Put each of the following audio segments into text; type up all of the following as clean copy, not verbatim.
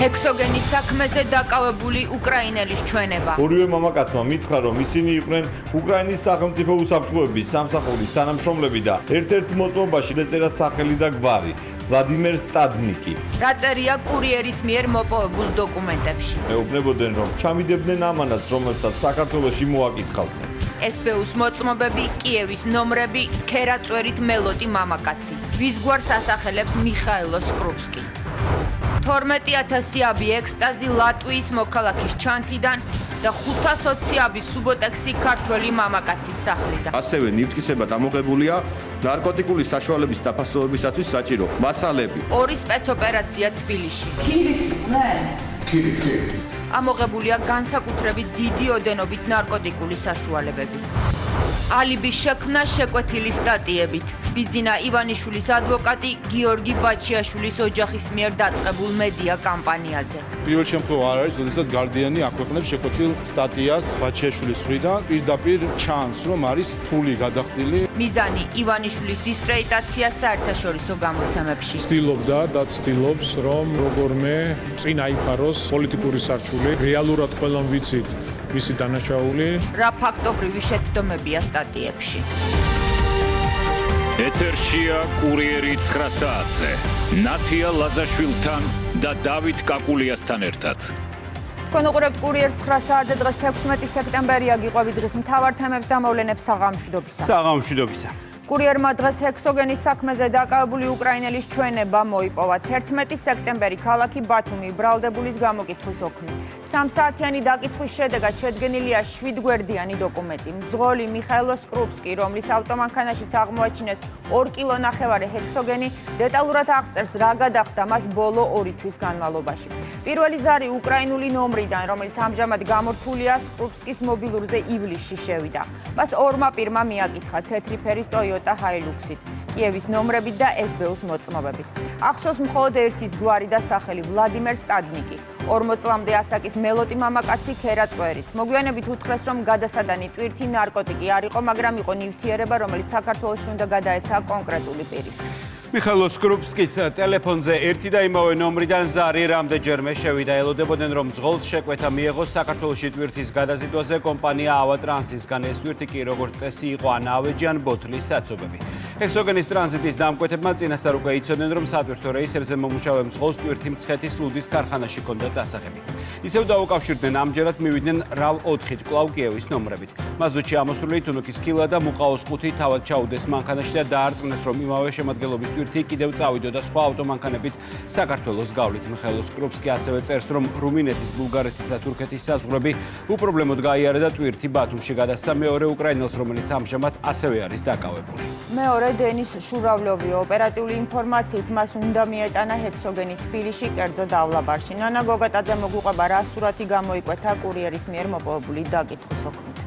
ჰექსოგენის საქმეზე დაკავებული უკრაინელის ჩვენება. ორივე მამაკაცმა მითხრა, რომ ისინი იყვნენ უკრაინის სახელმწიფო უსაფრთხოების სამსახურის თანამშრომლები და ერთ-ერთ მოწმობაში დაწერა სახელი და გვარი ვლადიმერ სტადნიკი. რა წერია კურიერის მიერ მოპოვებულ დოკუმენტებში. მეუბნებოდნენ, რომ ჩამიდებდნენ ამანას, რომელსაც საქართველოში მოაკითხავდნენ. SBU-ს მოწმობები, კიევის ნომრები, ქერაწვერით მელოტი მამაკაცი. ვის გვარს ასახელებს მიხაილო სკრუპსკი. 12,000 აბი ექსტაზი ლატვიის მოქალაქის ჩანთიდან და 520 აბი სუბოტექსი ქართველი მამაკაცის სახლიდან. ასევე ნივთკისება დამოღებულია ნარკოტიკული საშუალების დაფასებისათვის საჭირო მასალები. ორი სპეცოპერაცია თბილისში. ქირიქი. ამოღებულია განსაკუთრებით დიდი ოდენობით ნარკოტიკული საშუალებები. ალიბის შექმნა შეკვეთილი სტატიებით. ბიძინა ივანიშვილის ადვოკატი გიორგი ბაჩიაშვილის ოჯახის მიერ დაწყებულ მედია კამპანიაზე. პირველ შემთხვევა არ არის, როდესაც გარდიანი აქვეყნებს შეკვეთილ სტატიას ბაჩიაშვილის მხრიდან, პირდაპირ ჩანს, რომ არის ფული გადახდილი. მიზანი ივანიშვილის დისკრედიტაცია საერთაშორისო გამოცემებში. ცდილობდა და ცდილობს, რომ როგორმე წინ აიფაროს პოლიტიკური სარჩული. რეალურად ყველამ ვიცით მისი დანაშაული. რა ფაქტობრივი შეცდომებია სტატიებში. ეთერშია კურიერი 9 საათზე. ნათია ლაზაშვილთან და დავით კაკულიასთან ერთად. თქვენ უყურებთ კურიერს 9 საათზე. დღეს 16 სექტემბერია, გიყვებით დღის მთავარ თემებს და მოვლენებს საღამოშვიდობისა. საღამოშვიდობისა. კურიერმა დღეს ჰექსოგენის საქმეზე დაკავებული უკრაინელის ჩვენება მოიპოვა. 11 სექტემბერი ქალაქი ბათუმი ბრალდებულის გამოკითხვის ოქმი. 3 საათიანი დაკითხვის შედეგად შედგენილია 7 გვერდიანი დოკუმენტი. მძღოლი მიხაილო სკრუპსკი, რომლის ავტომანქანაშიც აღმოაჩინეს 2 კილონახევარი ჰექსოგენი, დეტალურად აღწერს რა გადახდა მას ბოლო 2 თვის განმავლობაში. პირველი ზარი უკრაინული ნომრიდან, რომელიც ამჟამად გამორთულია სკრუპსკის მობილურზე ივლისში შევიდა. მას ორმა პირმა მიაკითხა თეთრი ფერის Toyota Hilux-ით, კიევის ნომრებით და SBU-ს მოწმობებით. ახსოვს მხოლოდ ერთის გვარი და სახელი ვლადიმერ სტადნიკი. 40 წლამდე ასაკის მელოტი მამაკაცი ქერაწვერით. მოგვიანებით უთხრეს, რომ გადასადანი ტვირთი ნარკოტიკი არ იყო, მაგრამ იყო ნივთიერება, რომელიც საქართველოში უნდა გადაეცა კონკრეტული პირისთვის. მიხაილო სკრუპსკის ტელეფონზე ერთი და იმავე ნომრიდან ზარი რამდენჯერმე შევიდა. ელოდებოდნენ, რომ მძღოლს შეკვეთა მიეღოს საქართველოში ტვირთის გადაზიდვაზე კომპანია ავა ტრანსისგან. ეს ტვირთი კი როგორც წესი იყო ანავეჯი ან ბოთლის საცობები. ჰექსოგენის ტრანზიტის დამკვეთებმა წინასწარ უკვე იცოდნენ, რომ სატვირთო რეისებზე მომუშავე მძღოლს ტვირთი მცხეთის ლუდის ქარხანაში ჰქონდა წასაღები. ისევ დაუკავშირდნენ, ამჯერად მივიდნენ RAV 4-ით კვლავ კიევის ნომრებით. მაზუთში ამოსული თუნუქის ქილა და მუყაოს 5 თავად ჩაუდეს მანქანაში და დაარწმუნეს, რომ იმავე შემადგენლობის ტვირთი კიდევ წავიდოდა სხვა ავტომანქანებით საქართველოს გავლით. მიხაილო სკრუპსკი ასევე წერს, რომ რუმინეთის, ბულგარეთის და თურქეთის საზღვრები უპრობლემოდ გაიარა და ტვირთი ბათუმში გადასცა მეორე უკრაინელს, რომელიც ამჟამად ასევე არის დაკავებული. მეორე დენის შურავლოვი ოპერატიული ინფორმაციით მას უნდა მიეტანა ჰექსოგენი თბილისში, კერძო დავლაბარში. ნანა გოგატაძე მოგვიყვება, რა სურათი გამოიკვეთა კურიერის მიერ მოპოვებული დაკითხვის ოქმით.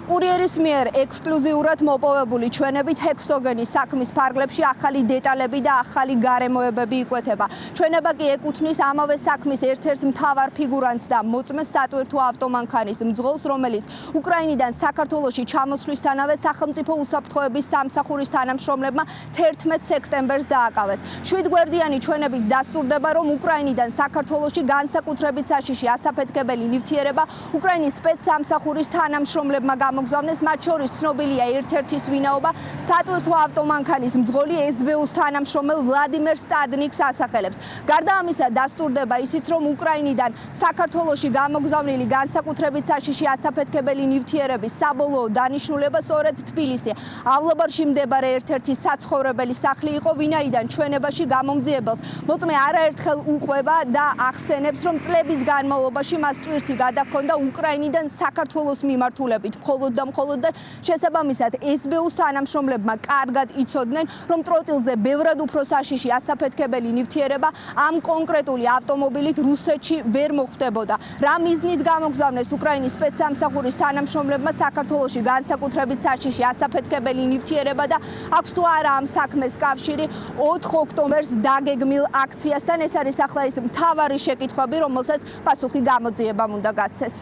კურიერის მიერ ექსკლუზიურად მოპოვებული ჩვენებით ჰექსოგენის საქმის ფარგლებში ახალი დეტალები და ახალი გარემოებები იკვეთება. ჩვენება კი ეკუთვნის ამავე საქმის ერთ-ერთ მთავარ ფიგურანტს და მოწმეს სატვირთო ავტომანქანის მძღოლს, რომელიც უკრაინიდან საქართველოში ჩამოსვლისთანავე სახელმწიფო უსაფრთხოების სამსახურის თანამშრომლებმა 11 სექტემბერს დააკავეს. 7 გვერდიანი ჩვენებით დასტურდება, რომ უკრაინიდან საქართველოში განსაკუთრებით საშიში ასაფეთქებელი ნივთიერება უკრაინის სპეცსამსახურის თანამშრომლებმა გამოგზავნეს, მათ შორის ცნობილია ერთ-ერთის ვინაობა სატვირთო ავტომანქანის მძღოლი SBU-ს თანამშრომელ ვლადიმერ სტადნიკს ასახელებს. გარდა ამისა დასტურდება ისიც, რომ უკრაინიდან საქართველოში გამოგზავნილი განსაკუთრებით საშიში ასაფეთქებელი ნივთიერების საბოლოო დანიშნულება სწორედ თბილისი ავლაბარში მდებარე ერთ-ერთი საცხოვრებელი სახლი იყო, ვინაიდან ჩვენებაში გამომძიებელს მოწმე არაერთხელ უყვება და ახსენებს, რომ წლების განმავლობაში მას ტვირთი გადაჰქონდა უკრაინიდან საქართველოს მიმართულებით. მხოლოდ და შესაბამისად SBU-ს თანამშრომლებმა კარგად იცოდნენ, რომ ტროტილზე ბევრად უფრო საშიში ასაფეთქებელი ნივთიერება ამ კონკრეტული ავტომობილით რუსეთში ვერ მოხვდებოდა. რა მიზნით გამოგზავნეს უკრაინის სპეცსამსახურის თანამშრომლებმა საქართველოში განსაკუთრებით საშიში ასაფეთქებელი ნივთიერება და აქვს თუ არა ამ საქმეს კავშირი 4 ოქტომბერს დაგეგმილ აქციასთან? ეს არის ახლა ის მთავარი შეკითხვები, რომელსაც პასუხი გამოძიებამ უნდა გასცეს.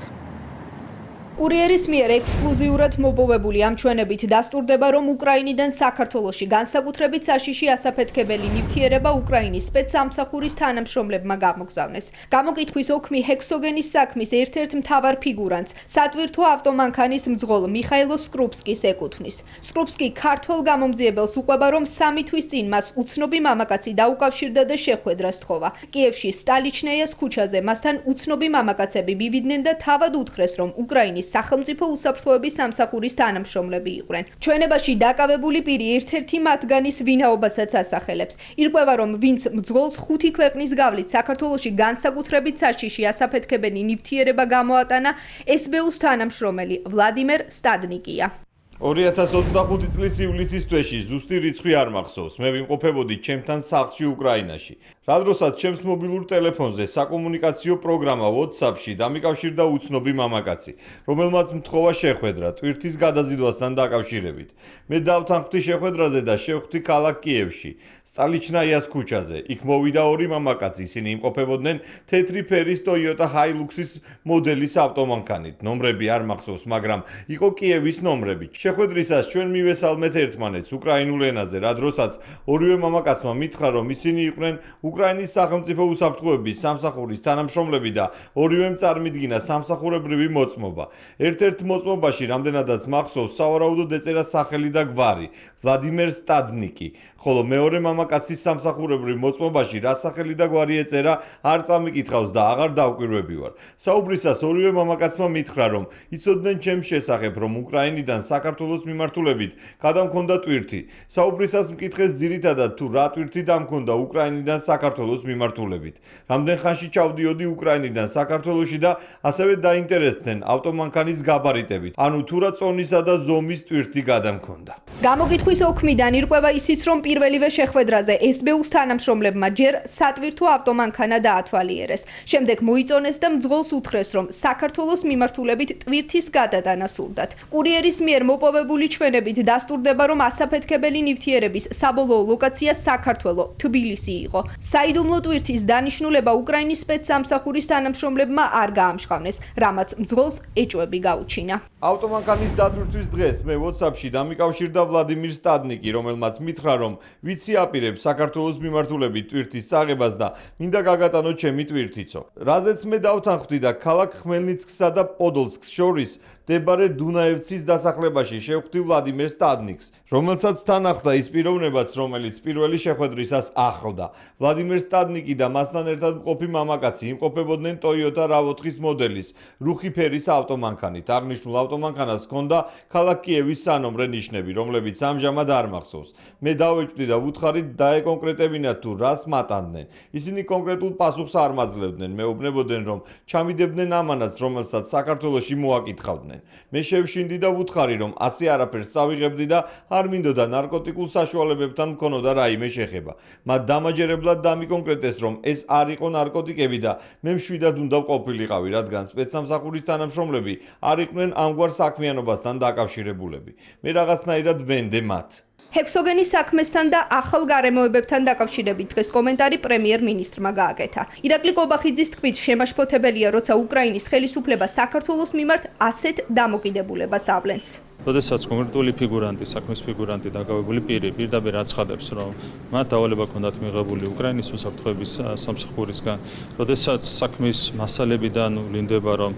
კურიერის მიერ ექსკლუზიურად მოპოვებული ამ ჩვენებით დასტურდება, რომ უკრაინიდან საქართველოში განსაკუთრებით საშიში ასაფეთქებელი ნივთიერება უკრაინის სპეცსამსახურის თანამშრომლებმა გამოგზავნეს. გამოკითხვის ოქმი ჰექსოგენის საქმის ერთ-ერთ მთავარ ფიგურანტს, სატვირთო ავტომანქანის მძღოლ მიხაილო სკრუპსკის ეკუთვნის. სკრუპსკი ქართველ გამომძიებელს უყვება, რომ 3 თვის წინ მას უცნობი მამაკაცი დაუკავშირდა და შეხვედრა სთხოვა. კიევში სტალიჩნეიას ქუჩაზე მასთან უცნობი მამაკაცები მივიდნენ და თავად უთხრეს, რომ უკრაინის სახელმწიფო უსაფრთხოების სამსახურის თანამშრომლები იყვნენ. ჩვენებაში დაკავებული პირი ერთ-ერთი მათგანის ვინაობასაც ასახელებს. ირკვევა, რომ ვინც მძღოლს 5 ქვეყნის გავლით საქართველოში განსაკუთრებით საშიში ასაფეთქებელი ნივთიერება გამოატანა, SBU-ს თანამშრომელი ვლადიმერ სტადნიკია. 2025 წლის ივლისის თვეში ზუსტი რიცხვი არ მახსოვს. მე ვიმყოფებოდი ჩემთან სახლში უკრაინაში. რა დროსაც ჩემს მობილურ ტელეფონზე საკომუნიკაციო პროგრამა WhatsApp-ში დამიკავშირდა უცნობი მამაკაცი, რომელმაც მთხოვა შეხვედრა ტვირთის გადაზიდვასთან დაკავშირებით. მე დავთანხმდი შეხვედრაზე და შევხვდი ქალაქ კიევში, სტალიჩნაიას ქუჩაზე. იქ მოვიდა 2 მამაკაცი, ისინი იმყოფებოდნენ თეთრი ფერის Toyota Hilux-ის მოდელის ავტომანქანით. ნომრები არ მახსოვს, მაგრამ იყო კიევის ნომრები. შეხვედრისას ჩვენ მივესალმეთ ერთმანეთს უკრაინულ ენაზე, რა დროსაც ორივე მამაკაცმა მითხრა, რომ ისინი იყვნენ უკრაინის სახელმწიფო უსაფრთხოების სამსახურის თანამშრომლები და ორივემ წარმიდგინა სამსახურებრივი მოწმობა. ერთ-ერთ მოწმობაში, რამდენადაც მახსოვს, სავარაუდოდ ეწერა სახელი და გვარი, ვლადიმერ სტადნიკი, ხოლო მეორე მამაკაცის სამსახურებრივ მოწმობაში რა სახელი და გვარი ეწერა, არ წამიკითხავს და აღარ დავკვირვები ვარ. საუბრისას ორივე მამაკაცმა მითხრა, რომ იცოდნენ ჩემს შესახებ, რომ უკრაინიდან საქართველოს მიმართულებით გადამქონდა ტვირთი. საუბრისას მკითხეს ძირითადად თუ რა ტვირთი დამქონდა უკრაინიდან საქართველოს მიმართულებით. რამდენ ხანში ჩავდიოდი უკრაინიდან საქართველოში და ასევე დაინტერესდნენ ავტომანქანის გაბარიტებით, ანუ თუ რა წონისა და ზომის ტვირთი გადამქონდა. გამოკითხვის ოქმიდან ირკვევა ისიც, რომ პირველივე შეხვედრაზე SBU-ს თანამშრომლებმა ჯერ სატვირთო ავტომანქანა დაათვალიერეს. შემდეგ მოიწონეს და მძღოლს უთხრეს, რომ საქართველოს მიმართულებით ტვირთის გადატანა სურდათ. კურიერის მიერ მოპოვებული ჩვენებით დასტურდება, რომ ასაფეთქებელი ნივთიერების საბოლოო ლოკაცია საქართველო, თბილისი იყო. საიდუმლო ტვირთის დანიშნულება უკრაინის სპეცსამსახურის თანამშრომლებმა არ გაამშყავნეს, რამაც მძღოლს ეჭვები გაუჩინა. ავტომანქანის დატვირთვის დღეს მე WhatsApp-ში დამიკავშირდა ვლადიმერ სტადნიკი, რომელმაც მითხრა, რომ ვიცი აპირებ საქართველოს მიმართულებით ტვირთის წაღებას და მინდა გაგატანო ჩემი ტვირთიცო. რაზეც მე დავთანხმდი და ქალაქ ხმელნიცკსა და პოდოლსკს შორის მდებარე დუნაევცის დასახლებაში შევხვდი ვლადიმერ სტადნიკს, რომელსაც თან ახლდა ის პიროვნებაც, რომელიც პირველი შეხვედრისას ახლდა. ვლადიმერ სტადნიკი და მასთან ერთად მყოფი მამაკაცი იმყოფებოდნენ Toyota RAV4-ის მოდელის რუხი ფერის ავტომანქანით. აღნიშნულ ავტომანქანას ჰქონდა ქალაქ კიევის სანომრე ნიშნები, რომლებიც ამჟამად არ მახსოვს. მე დავეჭვდი და ვუთხარით დაეკონკრეტებინათ თუ რას მატანდნენ. ისინი კონკრეტულ პასუხს არ მაძლევდნენ. მეუბნებოდნენ, რომ ჩამიდებდნენ ამანაც, რომელსაც საქართველოში მოაკითხავდნენ. მე შევშინდი და ვუთხარი, რომ ასე არაფერს წავიღებდი და არ მინდოდა ნარკოტიკულ საშუალებებთან მქონოდა რაიმე შეხება. მათ დამაჯერებლად დამიკონკრეტეს, რომ ეს არ იყო ნარკოტიკები და მე მშვიდად უნდა ყოფილიყავი, რადგან სპეცსამსახურის თანამშრომლები არ იყვნენ ამგვარ საქმიანობასთან დაკავშირებულები. მე რაღაცნაირად ვენდე მათ. ჰექსოგენის საქმესთან და ახალ გარემოებებთან დაკავშირებით დღეს კომენტარი პრემიერ-მინისტრმა გააკეთა. ირაკლი კობახიძის თქმით, შემაშფოთებელია, როცა უკრაინის ხელისუფლება საქართველოს მიმართ ასეთ დამოკიდებულებას ავლენს. როდესაც კონკრეტული ფიგურანტი, საქმის ფიგურანტი დაკავებული პირი პირდაპირ აცხადებს, რომ მათ დავალება ჰქონდათ მიღებული უკრაინის უსაფრთხოების სამსახურისგან, როდესაც საქმის მასალებიდან ვლინდება, რომ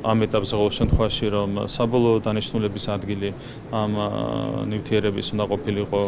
ამ ეტაპზე ყოველ შემთხვევაში, რომ საბოლოო დანიშნულების ადგილი ამ ნივთიერების უნდა ყოფილიყო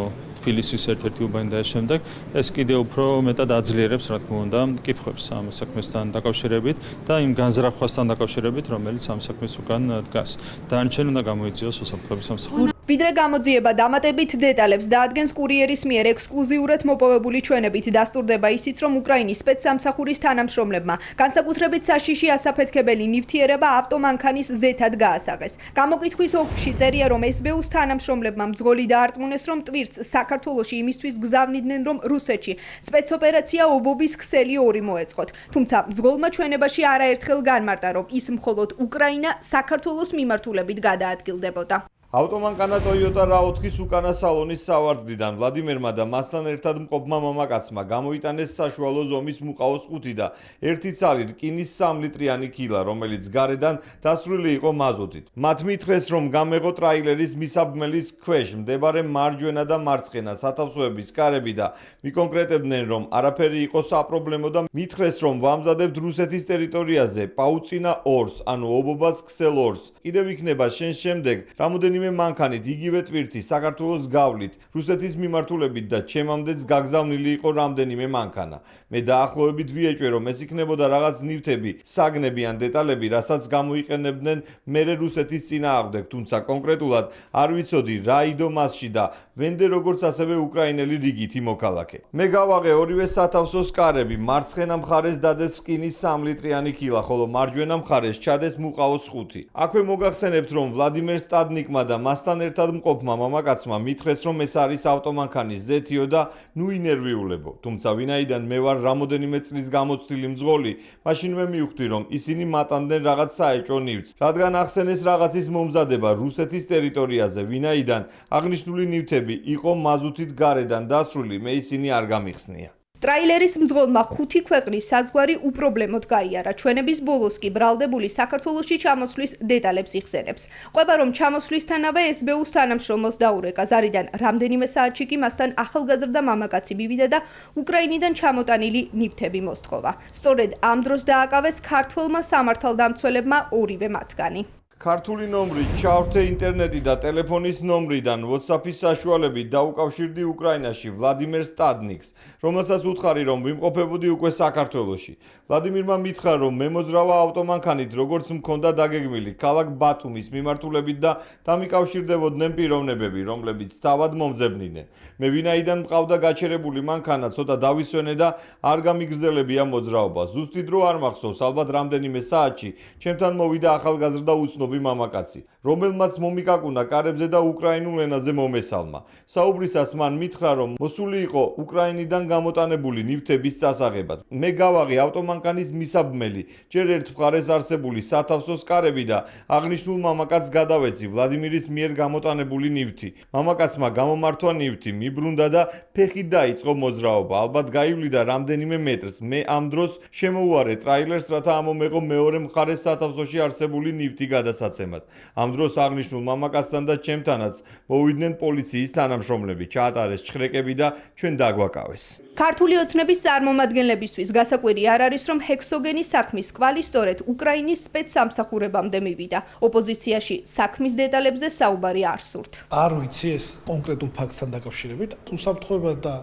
თბილისის ერთ-ერთი უბანი და შემდეგ ეს კიდევ უფრო მეტად აძლიერებს, რა თქმა უნდა, კითხვებს ამ საქმესთან დაკავშირებით და იმ განზრახვასთან დაკავშირებით, რომელიც ამ საქმის უკან დგას. დანარჩენი უნდა გამოიწვიოს უსაფრთხოების სამსახური. ვიდრე გამოძიება დამატებით დეტალებს დაადგენს კურიერის მიერ ექსკლუზიურად მოპოვებული ჩვენებით დასტურდება ისიც, რომ უკრაინის სპეცსამსახურის თანამშრომლებმა განსაკუთრებით საშიში ასაფეთქებელი ნივთიერება ავტომანქანის ზეთად გაასაღეს. გამოკითხვის ოქმში წერია, რომ SBU-ს თანამშრომლებმა მძღოლი დაარწმუნეს, რომ ტვირთს საქართველოში იმისთვის გზავნიდნენ, რომ რუსეთში სპეცოპერაცია ობობის ქსელი 2 მოეწყოთ. თუმცა მძღოლმა ჩვენებაში არაერთხელ განმარტა, რომ ის მხოლოდ უკრაინა საქართველოს მიმართულებით გადაადგილდებოდა. ავტომანკანა Toyota RAV4-ის უკანა სალონის სავარდლიდან ვლადიმერმა და მასთან ერთად მყოფმა მამაკაცმა გამოიტანეს საშუალო ზომის მუყაოს ყუთი და ერთი ცალი რკინის 3 ლიტრიანი კილა, რომელიც გარედან დასრული იყო მაზოტით. მათ მითხრეს, რომ გამეღო ტრაილერის მისაბმელის ქვეშ მდებარე მარჯვენა და მარცხენა სათავსოების კარები და მიკონკრეტებდნენ, რომ არაფერი იყო საპრობლემო და მითხრეს, რომ ვამზადებთ რუსეთის ტერიტორიაზე პაუცინა 2-ს, ანუ ობობას ქსელ 2-ს. კიდევ იქნება შენ შემდეგ რამოდენიმე მანქანით იგივე ტვირთი საქართველოს გავლით რუსეთის მიმართულებით და ჩემამდეც გაგზავნილი იყო რამდენიმე მანქანა. მე დაახლოებით ვიეჭვე, რომ ეს იქნებოდა რაღაც ნივთები, საგნები ან დეტალები, რასაც გამოიყენებდნენ მერე რუსეთის წინააღმდეგ, თუმცა კონკრეტულად არ ვიცოდი რა იდო მასში და ვენდე როგორც ასევე უკრაინელი რიგითი მოქალაქე. მე გავაღე ორივე სათავსოს კარები, მარცხენა მხარეს დადეს რკინის 3 litrიანი კილა, ხოლო მარჯვენა მხარეს ჩადეს მუყაოს 5. აქვე მოგახსენებთ, რომ ვლადიმერ სტადნიკმა და მასთან ერთად მყოფმა მამაკაცმა მითხრეს, რომ ეს არის ავტომანქანის ზეთიო და ნუ ინერვიულებო. თუმცა ვინაიდან მე ვარ რამოდენიმე წლის გამოცდილი მძღოლი, მაშინვე მივხვდი, რომ ისინი მატანდნენ რაღაც საეჭვო ნივთს, რადგან ახსენეს რაღაცის მომზადება რუსეთის ტერიტორიაზე, ვინაიდან აღნიშნული ნივთები იყო მაზუთით გარედან დასრული, მე ისინი არ გამიხსნია. ტრაილერის მძღოლმა 5 ქვეყნის საზღვარი უპრობლემოდ გაიარა. ჩვენების ბოლოს კი ბრალდებული საქართველოში ჩამოსვლის დეტალებს იხსენებს. ყვება, რომ ჩამოსვლისთანავე SBU-ს თანამშრომელს დაურეკა ზარიდან რამდენიმე საათში კი მასთან ახალგაზრდა მამაკაცი მივიდა და უკრაინიდან ჩამოტანილი ნივთები მოსთხოვა. სწორედ ამ დროს დააკავეს ქართველმა სამართალდამცველებმა ორივე მათგანი. ქართული ნომრი, ჩავრთე ინტერნეტი და ტელეფონის ნომრიდან WhatsApp-ის საშუალებით დაუკავშირდი უკრაინაში ვლადიმერ სტადნიკს, რომელსაც უთხარი, რომ ვიმყოფებოდი უკვე საქართველოში. ვლადიმირმა მითხრა, რომ მე მოძრავა ავტომანქანით, როგორც მქონდა დაგეგმილი ქალაქ ბათუმის მიმართულებით და დამიკავშირდებოდნენ პიროვნებები, რომლებიც თავად მომძებნიდნენ. მე ვინაიდან მყავდა გაჩერებული მანქანა, ცოტა დავისვენე და არ გამიგრძელებია მოძრაობა. ზუსტი დრო არ მახსოვს, ალბათ რამდენიმე საათში ჩემთან მოვიდა ახალგაზრდა უცნობი მამაკაცი, რომელმაც მომიკაკუნა კარებზე და უკრაინულ ენაზე მომესალმა. საუბრისას მან მითხრა, რომ მოსული იყო უკრაინიდან გამოტანებული ნივთების წასაღებად. მე გავაღე ავტომანკანის მისაბმელი, ჯერ ერთ მხარეს არსებული სათავსოს კარები და აღნიშნულ მამაკაცს გადავეცი ვლადიმირის მიერ გამოტანებული ნივთი. მამაკაცმა გამომართვა ნივთი, მიბრუნდა და ფეხით დაიწყო მოძრაობა. ალბათ გაივლიდა რამდენიმე მეტრს. მე ამ დროს შემოუარე ტრაილერს, რათა ამომეღო მეორე მხარეს სათავსოში არსებული ნივთი გადასაცემად. ამ დროს აღნიშნულ მამაკაცთან და ჩემთანაც მოვიდნენ პოლიციის თანამშრომლები, ჩაატარეს ჩხრეკები და ჩვენ დაგვაკავეს. ქართული ოცნების წარმომადგენლებისთვის გასაკვირი არ არის, რომ ჰექსოგენის საქმის კვალი სწორედ უკრაინის სპეცსამსახურებამდე მივიდა. ოპოზიციაში საქმის დეტალებზე საუბარი არ სურთ. არ ვიცი ეს კონკრეტულ ფაქტთან დაკავშირებით, უსაფრთხოება და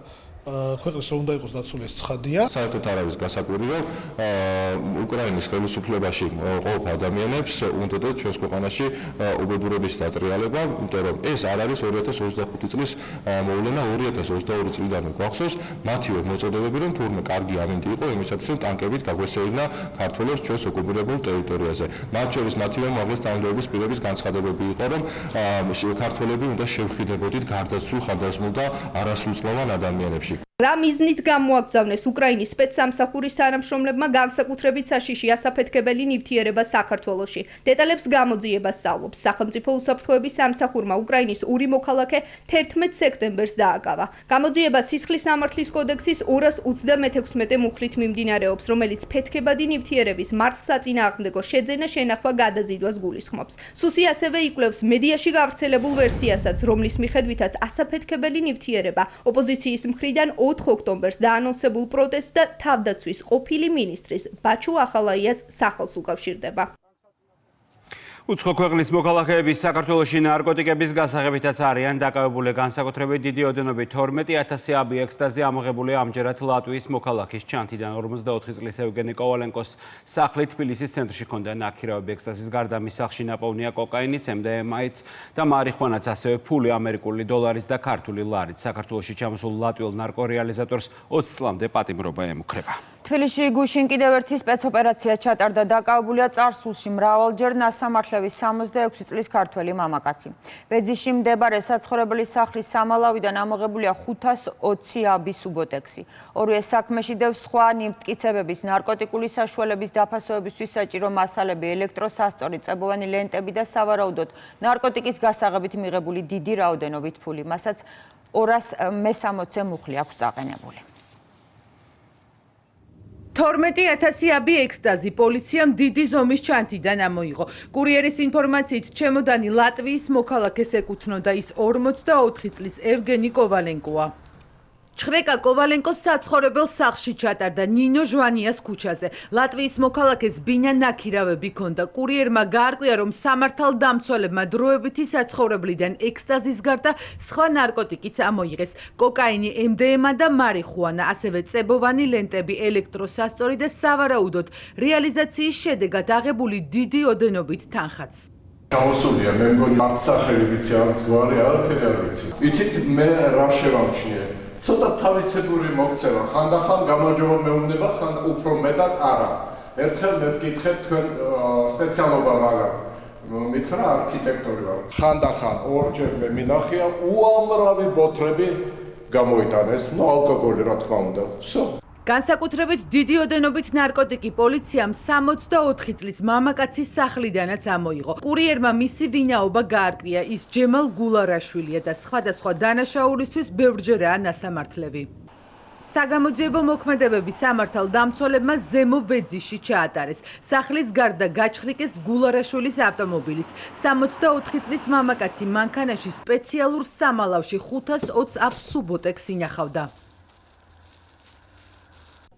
ქვეყნის რომ უნდა იყოს დაცული ეს ცხადია. საერთოდ არ არის გასაკვირი, რომ უკრაინის ხელისუფლებაში ყოფ ადამიანებს უნდათ ჩვენს ქვეყანაში უბედურების დატრიალება, იმიტომ რომ ეს არ არის 2025 წლის მოვლენა, 2022 წლიდან გვახსოვს მათივე მოწოდებები, რომ თურმე კარგი ამინდი იყო იმისათვის, რომ ტანკებით გაგვესეირნა ქართველებს ჩვენს ოკუპირებულ ტერიტორიაზე. მათ შორის მათივე მომავლის თანამდებობის პირების განცხადებები იყო, რომ ქართველები უნდა შევხიდებოდით გარდაცვლილ ხარდაზმულ და არასრულწლოვან ადამიანებში. რა მიზნით გამოაგზავნეს უკრაინის სპეცსამსახურის თანამშრომლებმა განსაკუთრებით საშიში ასაფეთქებელი ნივთიერება საქართველოში. დეტალებს გამოძიება სწავლობს. სახელმწიფო უსაფრთხოების სამსახურმა უკრაინის ორი მოქალაქე 11 სექტემბერს დააკავა. გამოძიება სისხლის სამართლის კოდექსის 236 მუხლით მიმდინარეობს, რომელიც ფეთქებადი ნივთიერების მართლსაწინააღმდეგო შეძენა შენახვა გადაზიდვას გულისხმობს. სუსი ასევე იკვლევს მედიაში გავრცელებულ ვერსიასაც, რომლის მიხედვითაც ასაფეთქებელი ნივთიერება ოპოზიციის მხრიდან 4 ოქტომბერს დაანონსებულ პროტესტს და თავდაცვის ყოფილი მინისტრის ბაჩუ ახალაიას სახელს უკავშირდება. უცხო ქვეყნის მოქალაქეები საქართველოში ნარკოტიკების გასაღებითაც არიან დაკავებული, განსაკუთრებით დიდი ოდენობით 12,000 აბი ექსტაზი ამოღებულია ამჯერად ლატვიის მოქალაქის ჩანთიდან. 44 წლის ევგენი კოვალენკოს სახლი თბილისის ცენტრში ჰქონდა ნაქირავები ექსტაზის გარდა მის სახლში ნაპოვნია კოკაინიც, MDMA-იც და მარიხუანაც, ასევე ფული ამერიკული დოლარის და ქართული ლარით. საქართველოში ჩამოსულ ლატვიელ ნარკორეალიზატორს 20 წლამდე პატიმრობა ემუქრება. თბილისში გუშინ კიდევ ერთი სპეცოპერაცია ჩატარდა. დაკავებულია წარსულში მრავალჯერ ნასამართლების 66 წლის ქართველი მამაკაცი. ვეძიში მდებარე საცხოვრებელი სახლის სამალავიდან ამოღებულია 520 აბი სუბოტექსი. ორივე საქმეში დევს სხვა ნივთმტკიცებების, ნარკოტიკული საშუალების დაფასოებისთვის საჭირო მასალები, ელექტროსასწორი, წებოვანი ლენტები და სავარაუდოდ ნარკოტიკის გასაღებით მიღებული დიდი რაოდენობით ფული. მასაც 260 მუხლი აქვს წაყენებული. 12,000 აბი ექსტაზი პოლიციამ დიდი ზომის ჩანთიდან ამოიღო. კურიერის ინფორმაციით, ჩემოდანი ლატვიის მოქალაქეს ეკუთვნოდა, ის 44 წლის ევგენი კოვალენკოა. ჩხრეკა კოვალენკოს საცხოვრებელ სახლში ჩატარდა ნინო ჟვანიას ქუჩაზე. ლატვიის მოქალაქეს ბინა ნაქირავები ჰქონდა. კურიერმა გაარკვია, რომ სამართალდამცველებმა დროებითი საცხოვრებლიდან ექსტაზის გარდა სხვა ნარკოტიკიც ამოიღეს. კოკაინი, MDMA და მარიხუანა, ასევე წებოვანი ლენტები, ელექტროსასწორი და სავარაუდოდ რეალიზაციის შედეგად აღებული დიდი ოდენობით თანხაც. გამოსულია, მე მგონი არც სახელი ვიცი, არც გვარი, არაფერი არ ვიცი. იცით მე რა შევამჩნიე? ცოტა თავისებური მოქცევა, ხანდახან გამარჯობა მეუბნება, ხან უფრო მეტად არა. ერთხელ მე ვკითხე თქვენ სპეციალობა რა მითხრა არქიტექტორი ვარ. ხანდახან ორჯერ მე მინახია უამრავი ბოთლები გამოიტანეს, ალკოგოლი რა თქმა უნდა. всё. განსაკუთრებით დიდი ოდენობით ნარკოტიკი პოლიციამ 64 წლის მამაკაცის სახლიდანაც ამოიღო. კურიერმა მისი ვინაობა გაარკვია, ის ჯემალ გულარაშვილია და სხვადასხვა დანაშაულისთვის ბევრჯერაა ნასამართლები. საგამოძიებო მოქმედებები სამართალდამცველებმა ზემო ვეძიში ჩაატარეს. სახლის გარდა გაჩხრიკეს გულარაშვილის ავტომობილიც. 64 წლის მამაკაცი მანქანაში სპეციალურ სამალავში 520 აბ სუბოტექს ინახავდა.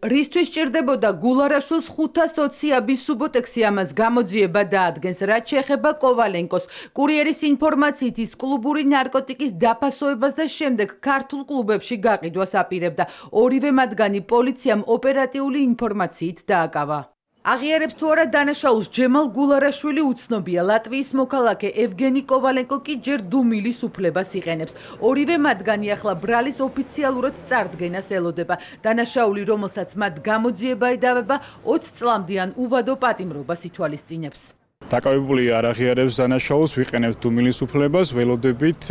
რისთვის ჭირდებოდა გულარაშვილს 520 აბი სუბოტექსი, ამას გამოძიება დაადგენს, რაც შეეხება კოვალენკოს. კურიერის ინფორმაციით, ის კლუბური ნარკოტიკის დაფასოებას და შემდეგ ქართულ კლუბებში გაყიდვას აპირებდა. ორივე მათგანი პოლიციამ ოპერატიული ინფორმაციით დააკავა. აღიარებს თუ არა დანაშაულს ჯემალ გულარაშვილი უცნობია. ლატვიის მოქალაქე ევგენი კოვალენკო კი ჯერ დუმილის უფლებას იყენებს. ორივე მათგანი ახლა ბრალის ოფიციალურად წარდგენას ელოდება. დანაშაული, რომელსაც მათ გამოძიება ედავება, 20 წლამდე ან უვადო პატიმრობას ითვალისწინებს. დაკავებული არ აღიარებს დანაშაულს, ვიყენებთ დუმილის უფლებას, ველოდებით,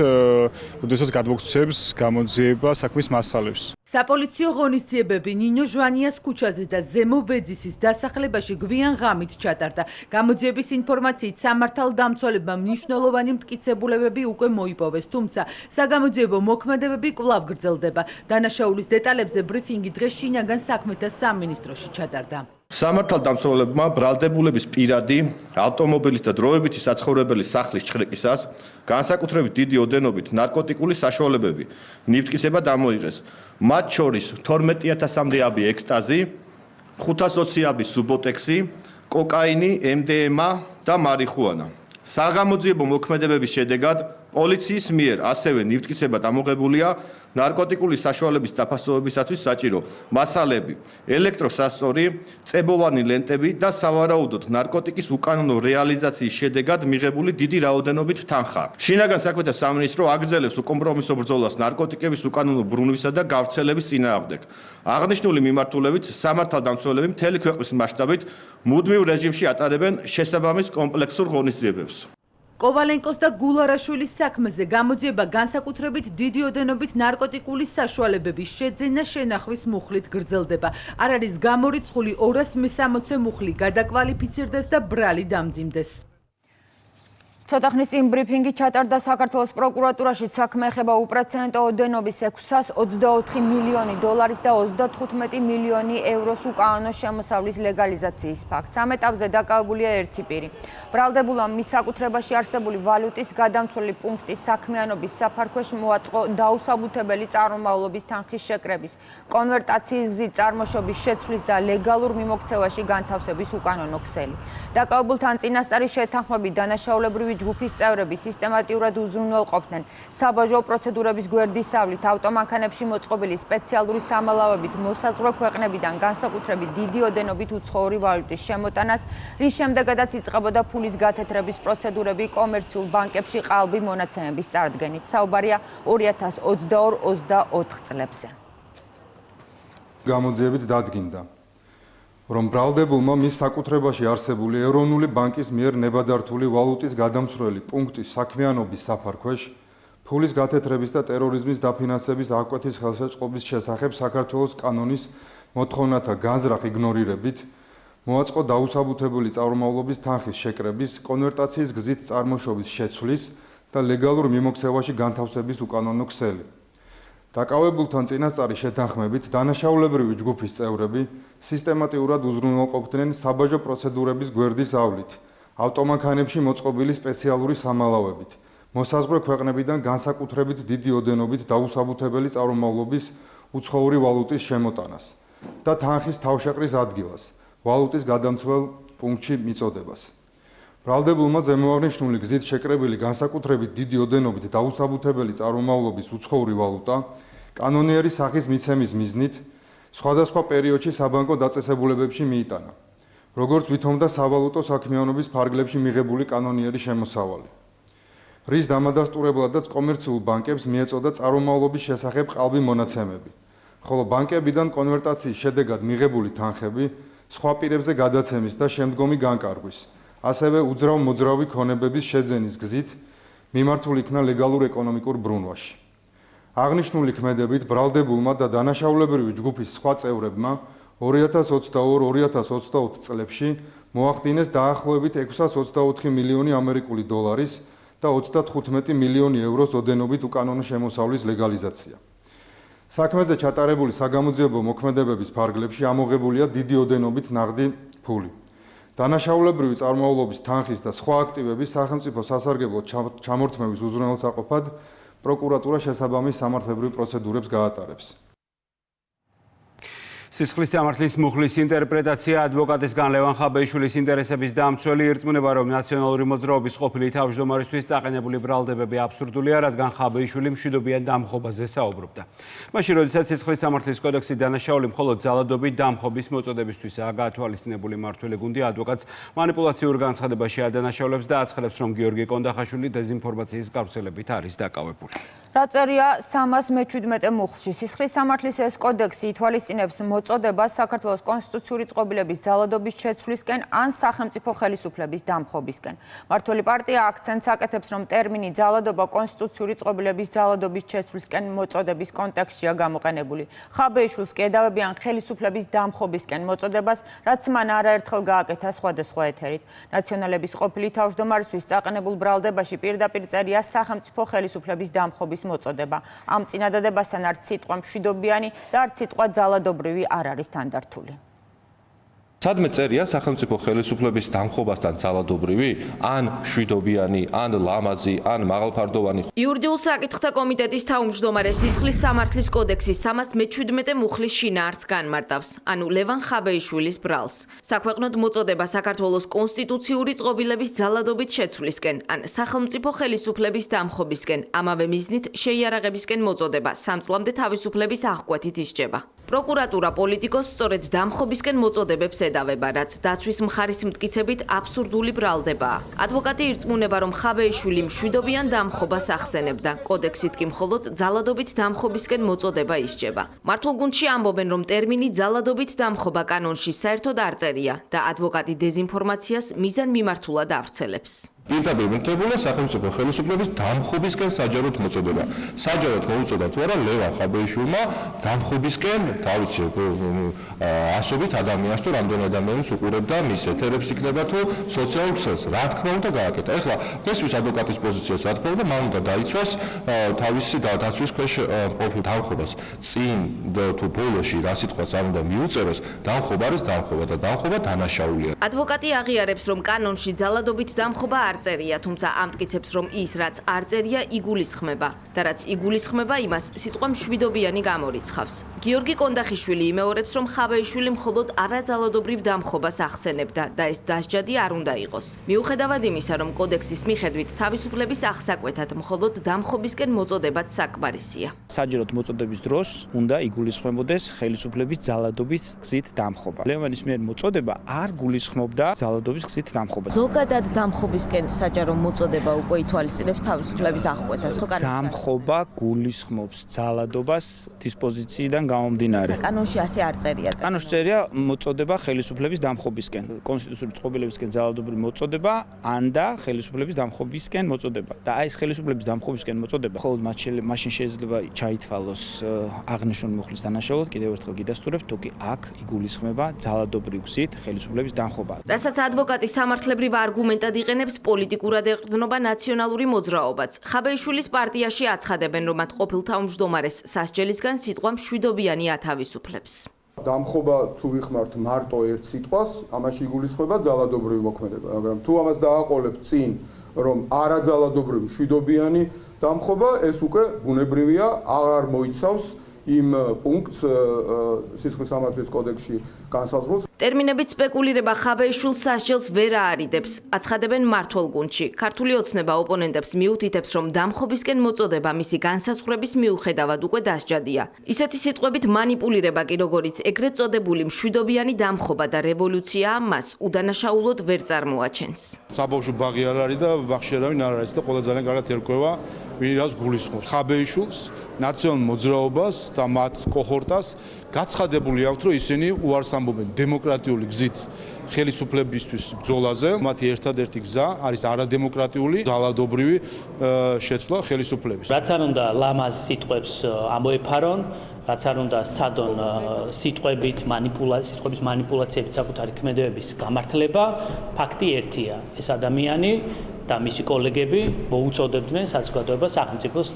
როდესაც გადმოგცემს გამოძიება საქმის მასალებს. საპოლიციო ღონისძიებები ნინო ჟვანიას ქუჩაზე და ზემო ვეძისის დასახლებაში გვიან ღამით ჩატარდა. გამოძიების ინფორმაციით, სამართალდამცველებმა მნიშვნელოვანი მტკიცებულებები უკვე მოიპოვეს, თუმცა საგამოძიებო მოქმედებები კვლავ გრძელდება. დანაშაულის დეტალებზე ბრიფინგი დღეს შინაგან საქმეთა სამინისტროში ჩატარდა. სამართალდამცველებმა ბრალდებულების პირადი, ავტომობილის და დროებითი საცხოვრებელი სახლის ჩხრეკისას განსაკუთრებით დიდი ოდენობით ნარკოტიკული საშუალებები ნივთმტკიცება დამოიღეს. მათ შორის 12,000 აბი ექსტაზი, 520 აბი სუბოტექსი, კოკაინი, MDMA და მარიხუანა. საგამოძიებო მოქმედებების შედეგად პოლიციის მიერ ასევე ნივთმტკიცებად ამოღებულია ნარკოტიკული საშუალების დაფასოებისათვის საჭირო მასალები, ელექტროსასწორი, წებოვანი ლენტები და სავარაუდოდ ნარკოტიკის უკანონო რეალიზაციის შედეგად მიღებული დიდი რაოდენობით თანხა. შინაგან საქმეთა სამინისტრო აგრძელებს უკომპრომისო ბრძოლას ნარკოტიკების უკანონო ბრუნვისა და გავრცელების წინააღმდეგ. აღნიშნული მიმართულებით სამართალდამცველები მთელი ქვეყნის მასშტაბით მუდმივ რეჟიმში ატარებენ შესაბამის კომპლექსურ ღონისძიებებს. კოვალენკოს და გულარაშვილის საქმეზე გამოძიება განსაკუთრებით დიდი ოდენობით ნარკოტიკული საშუალებების შეძენა შენახვის მუხლით გრძელდება. არ არის გამორიცხული 260 მუხლი გადაკვალიფიცირდეს და ბრალი დამძიმდეს. ცოტა ხნის წინ ბრიფინგი ჩატარდა საქართველოს პროკურატურაში. საქმე ეხება უპრეცედენტო ოდენობის 624 მილიონი დოლარის და 35 მილიონი ევროს უკანონო შემოსავლის ლეგალიზაციის ფაქტს. ამ ეტაპზე დაკავებულია ერთი პირი. ბრალდებულმა მის საკუთრებაში არსებული ვალუტის გადამცველი პუნქტის საქმიანობის საფარქვეში მოაწყო დაუსაბუთებელი წარმომავლობის თანხის შეკრების, კონვერტაციის გზით წარმოშობის შეცვლის და ლეგალურ მიმოქცევაში განთავსების უკანონო ქსელი. დაკავებულთან წინასწარი შეთანხმები დანაშაულებრივი ჯგუფის წევრები სისტემატიურად უზრუნველყოფდნენ საბაჟო პროცედურების გვერდისავლით, ავტომანქანებში მოწყობილი სპეციალური სამალავებით მოსაზღვრე ქვეყნებიდან განსაკუთრებით დიდი ოდენობით უცხოური ვალუტის შემოტანას, რის შემდეგაც იწყებოდა ფულის გათეთრების პროცედურები კომერციულ ბანკებში ყალბი მონაცემების წარდგენით. საუბარია 2022-24 წლებზე. გამოძიებით დადგინდა რომ ბრალდებულმა მის საკუთრებაში არსებული ეროვნული ბანკის მიერ ნებადართული ვალუტის გადამცვლელი პუნქტის საქმიანობის საფარქვეშ ფულის გათეთრების და ტერორიზმის დაფინანსების აღკვეთის ხელშეწყობის შესახებ საქართველოს კანონის მოთხოვნათა განზრახ იგნორირებით მოაწყო დაუსაბუთებელი წარმომავლობის თანხის შეკრების, კონვერტაციის გზით წარმოშობის შეცვლის და ლეგალურ მიმოქცევაში განთავსების უკანონო ქსელი. დაკავებულთან წინასწარი შეთანხმებით დანაშაულებრივი ჯგუფის წევრები სისტემატიურად უზრუნველყოფდნენ საბაჟო პროცედურების გვერდის ავლით, ავტომანქანებში მოწყობილი სპეციალური სამალავებით, მოსაზღვრე ქვეყნებიდან განსაკუთრებით დიდი ოდენობით დაუსაბუთებელი წარმომავლობის უცხოური ვალუტის შემოტანას და თანხის თავშეყრის ადგილას, ვალუტის გადამცველ პუნქტში მიწოდებას. ბრალდებულმა ზემოაღნიშნული გზით შეკრებილი განსაკუთრებით დიდი ოდენობით დაუსაბუთებელი წარმომავლობის უცხოური ვალუტა კანონიერი სახის მიცემის მიზნით სხვადასხვა პერიოდში საბანკო დაწესებულებებში მიიტანა, როგორც ვითომდა სავალუტო საქმიანობის ფარგლებში მიღებული კანონიერი შემოსავალი. რის დამადასტურებლადაც კომერციულ ბანკებს მიეწოდა წარმომავლობის შესახებ ყალბი მონაცემები, ხოლო ბანკებიდან კონვერტაციის შედეგად მიღებული თანხები სხვა პირებზე გადაცემის და შემდგომი განკარგვის, ასევე უძრავ-მოძრავი ქონებების შეძენის გზით მიმართულ იქნა ლეგალურ ეკონომიკურ ბრუნვაში. აღნიშნული ქმედებით ბრალდებულმა და დანაშაულებრივი ჯგუფის სხვა წევრებმა 2022-2024 წლებში მოახდინეს დაახლოებით 624 მილიონი ამერიკული დოლარის და 35 მილიონი ევროს ოდენობით უკანონო შემოსავლის ლეგალიზაცია. საქმეზე ჩატარებული საგამოძიებო მოქმედებების ფარგლებში ამოღებულია დიდი ოდენობით ნაღდი ფული. დანაშაულებრივი წარმომავლობის თანხის და სხვა აქტივების სახელმწიფო სასარგებლო ჩამორთმევის უზრუნველსაყოფად პროკურატურა შესაბამის სამართლებრივ პროცედურებს გაატარებს. სისხლის სამართლის მუხლის ინტერპრეტაცია ადვოკატისგან ლევან ხაბეიშვილის ინტერესების დამცველი ირწმუნება, რომ ნაციონალური მოძრაობის ყოფილი თავმჯდომარისთვის წაყენებული ბრალდებები აბსურდულია, რადგან ხაბეიშვილი მშვიდობიან დამხობაზე საუბრობდა. მაშინ, როდესაც სისხლის სამართლის კოდექსი დანაშაული მხოლოდ ძალადობით დამხობის მოწოდებისთვისაა გაათვალისწინებული, მმართველი გუნდი ადვოკატს манипуляციურ განცხადებაში ადანაშაულებს და აცხადებს, რომ გიორგი კონდახაშვილი დეზინფორმაციის გავრცელებით არის დაკავებული. რა წერია 317 მუხლში. სისხლის სამართლის ეს კოდექსი ითვალისწინებს მოწოდებას საქართველოს კონსტიტუციური წყობილების ძალადობის შეცვლისკენ ან სახელმწიფო ხელისუფლების დამხობისკენ. მმართველი პარტია აქცენტს აკეთებს, რომ ტერმინი ძალადობა კონსტიტუციური წყობილების ძალადობის შეცვლისკენ მოწოდების კონტექსტშია გამოყენებული. ხაბეიშვილს კი ედავებიან ხელისუფლების დამხობისკენ მოწოდებას, რაც მან არაერთხელ გააკეთა სხვადასხვა ეთერით. ნაციონალების ყოფილი თავმჯდომარისთვის წაყენებულ ბრალდებაში პირდაპირ წერია სახელმწიფო ხელისუფლების დამხობის მოწოდება. ამ წინადადებასთან არც სიტყვა მშვიდობიანი და არც სიტყვა ძალადობრივი არ არის თანდართული. სადმე წერია სახელმწიფო ხელისუფლების დამხობასთან ძალადობრივი, ან მშვიდობიანი, ან ლამაზი, ან მაღალფარდოვანი. იურიდიულ საკითხთა კომიტეტის თავმჯდომარე სისხლის სამართლის კოდექსის 317 მუხლის შინაარსს განმარტავს, ანუ ლევან ხაბეიშვილის ბრალს. საქვეყნოდ მოწოდება საქართველოს კონსტიტუციური წყობილების ძალადობით შეცვლისკენ, ან სახელმწიფო ხელისუფლების დამხობისკენ, ამავე მიზნით შეიარაღებისკენ მოწოდება 3 წლამდე თავისუფლების აღკვეთით ისჯება. პროკურატურა პოლიტიკოს სწორედ დამხობისკენ მოწოდებებს ედავება, რაც დაცვის მხარის მტკიცებით აბსურდული ბრალდებაა. ადვოკატი ირწმუნება, რომ ხაბეიშვილი მშვიდობიან დამხობას ახსენებდა. კოდექსით კი მხოლოდ ძალადობით დამხობისკენ მოწოდება ისჯება. მართულ გუნდში ამბობენ, რომ ტერმინი ძალადობით დამხობა კანონში საერთოდ არ წერია და ადვოკატი დეზინფორმაციას მიზანმიმართულად ავრცელებს. პირდაპირ მითებულა სახელმწიფო ხელისუფლების დამხობისკენ საჯაროდ მოწოდება. საჯაროდ მოუწოდა თუ არა ლევან ხაბეიშვილმა დამხობისკენ, თავიცი ასობით ადამიანს თუ რამდენი ადამიანს უყურებდა მის ეთერებს იქნება თუ სოციალურ ქსელს. რა თქმა უნდა გააკეთა. ეხლა დღესთვის ადვოკატის პოზიციას რა თქმა უნდა მან უნდა დაიცვას თავისი დაცვის ქვეშ ყოფილ დამხობას. წინ თუ ბოლოში რა სიტყვაც არ უნდა მიუწეროს, დამხობა არის დამხობა და დამხობა დანაშაულია. ადვოკატი აღიარებს, რომ კანონში ძალადობით დამხობა არ წერია, თუმცა ამტკიცებს, რომ ის, რაც არ წერია, იგულისხმება და რაც იგულისხმება, იმას სიტყვა მშვიდობიანი გამორიცხავს. გიორგი კონდახიშვილი იმეორებს, რომ ხაბეიშვილი მხოლოდ არაძალადობრივ დამხობას ახსენებდა და ეს დასჯადი არ უნდა იყოს. მიუხედავად იმისა, რომ კოდექსის მიხედვით თავისუფლების აღსაკვეთად მხოლოდ დამხობისკენ მოწოდებაც საკმარისია. საჯაროდ მოწოდების დროს უნდა იგულისხმებოდეს ხელისუფლების ძალადობის გზით დამხობა. ლევანის მიერ მოწოდება არ გულისხმობდა ძალადობის გზით დამხობას. ზოგადად დამხობისკენ მისგან საჯარო მოწოდება უკვე ითვალისწინებს თავისუფლების აღკვეთას, ხო? დამხობა გულისხმობს ძალადობას დისპოზიციიდან გამომდინარე. კანონში ასე არ წერია. კანონში წერია მოწოდება ხელისუფლების დამხობისკენ. კონსტიტუციური წყობილებისკენ ძალადობრივი მოწოდება ან და ხელისუფლების დამხობისკენ მოწოდება. და აი ეს ხელისუფლების დამხობისკენ მოწოდება მხოლოდ მაშინ შეიძლება ჩაითვალოს აღნიშნული მუხლის დანაშაულად, კიდევ ერთხელ გიდასტურებთ, თუ კი აქ იგულისხმება ძალადობრივ გზით ხელისუფლების დამხობა. რასაც ადვოკატი სამართლებრივ არგუმენტად იყენებს, პოლიტიკურად ეყრდნობა ნაციონალური მოძრაობაც. ხაბეიშვილის პარტიაში აცხადებენ, რომ მათ ყოფილ თავმჯდომარეს სასჯელისგან სიტყვა მშვიდობიანი ათავისუფლებს. დამხობა თუ ვიხმართ მარტო ერთ სიტყვას, ამაში იგულისხმება ძალადობრივი მოქმედება, მაგრამ თუ ამას დააყოლებთ წინ, რომ არაძალადობრივი მშვიდობიანი დამხობა, ეს უკვე ბუნებრივია, აღარ მოიცავს იმ პუნქტს სისხლის სამართლის კოდექსში განსაზღვრულს. ტერმინებით სპეკულირება ხაბეიშვილს სასჯელს ვერ აარიდებს, აცხადებენ მმართველ გუნდში. ქართული ოცნება ოპონენტებს მიუთითებს, რომ დამხობისკენ მოწოდება მისი განსაზღვრების მიუხედავად უკვე დასჯადია. ისეთი სიტყვებით манипуლირება კი როგორც ეგრეთ წოდებული მშვიდობიანი დამხობა და რევოლუცია მას უდანაშაულოდ ვერ წარმოაჩენს. საბავშვო ბაღი არ არის და ბაღში არავინ არ არის და ყველა ძალიან კარგად ერკვევა ვირას გულისხმობს. ხაბეიშვილს, ნაციონალურ მოძრაობას და მათ კოჰორტას გაცხადებული აქვთ, რომ ისინი უარს ამბობენ დემოკრატიული გზით ხელისუფლებისთვის ბრძოლაზე. მათი ერთადერთი გზა არის არადემოკრატიული, ძალადობრივი შეცვლა ხელისუფლების. რაც არ უნდა ლამაზ სიტყვებს ამოეფარონ, რაც არ უნდა სცადონ სიტყვებით манипуლაციებით საკუთარი ქმედებების გამართლება, ფაქტი ერთია. ეს ადამიანი და მისი კოლეგები მოუწოდებდნენ საზოგადოებას სახელმწიფოს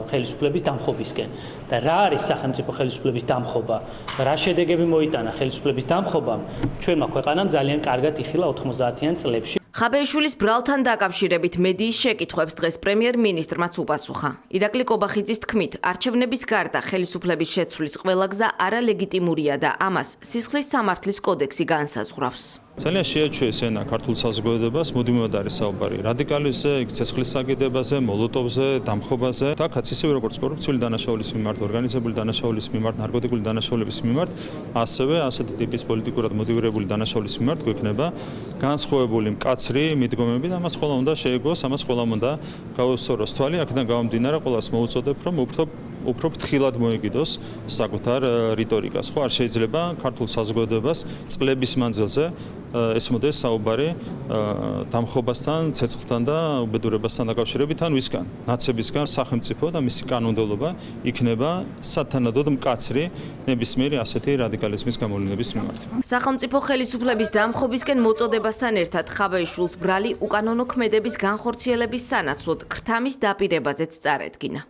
ხელისუფლების დამხობისკენ. და რა არის სახელმწიფო ხელისუფლების დამხობა? რა შედეგები მოიტანა ხელისუფლების დამხობამ? ჩვენმა ქვეყანამ ძალიან კარგად იხილა 90-იან წლებში. ხაბეიშვილის ბრალთან დაკავშირებით მედიის შეკითხვებს დღეს პრემიერ-მინისტრმაც უპასუხა. ირაკლი კობახიძის თქმით, არჩევნების გარდა ხელისუფლების შეცვლის ყველა გზა არალეგიტიმურია და ამას სისხლის სამართლის კოდექსი განსაზღვრავს. ძალიან შეაჩვენეს ენა ქართულ საზოგადოებას, მუდმივად არის საუბარი რადიკალიზმზე, ცეცხლის საკიდებაზე, მოლოტოვზე, დამხობაზე, თაკაც ისევე როგორც კორუფციული დანაშაულის მიმართ, ორგანიზებული დანაშაულის მიმართ, ნარკოტიკული დანაშაულების მიმართ, ასევე ასეთი ტიპის პოლიტიკურად მოტივირებული დანაშაულის მიმართ გვექნება განსხვავებული მკაცრი მიდგომები და ამას ყველა უნდა შეეგოს, ამას ყველა უნდა გავუსწოროს თვალი, აქედან გამომდინარე ყველას მოუწოდებ, რომ უფრო ფრთხილად მოეკიდოს საკუთარ რიტორიკას. ხო არ შეიძლება ქართულ საზოგადოებას წლების მანძილზე ეს მოდეს საუბარი დამხობასთან, ცეცხლთან და უბედურებასთან დაკავშირებით ან ვისგან. ნაცებისგან სახელმწიფო და მისი კანონმდებლობა იქნება სათანადოდ მკაცრი ნებისმიერი ასეთი რადიკალიზმის გამოვლენების მიმართ. სახელმწიფო ხელისუფლების დამხობისკენ მოწოდებასთან ერთად ხაბეიშვილს ბრალი უკანონო ქმედების განხორციელების სანაცვლოდ ქრთამის დაპირებაზეც წარედგინა.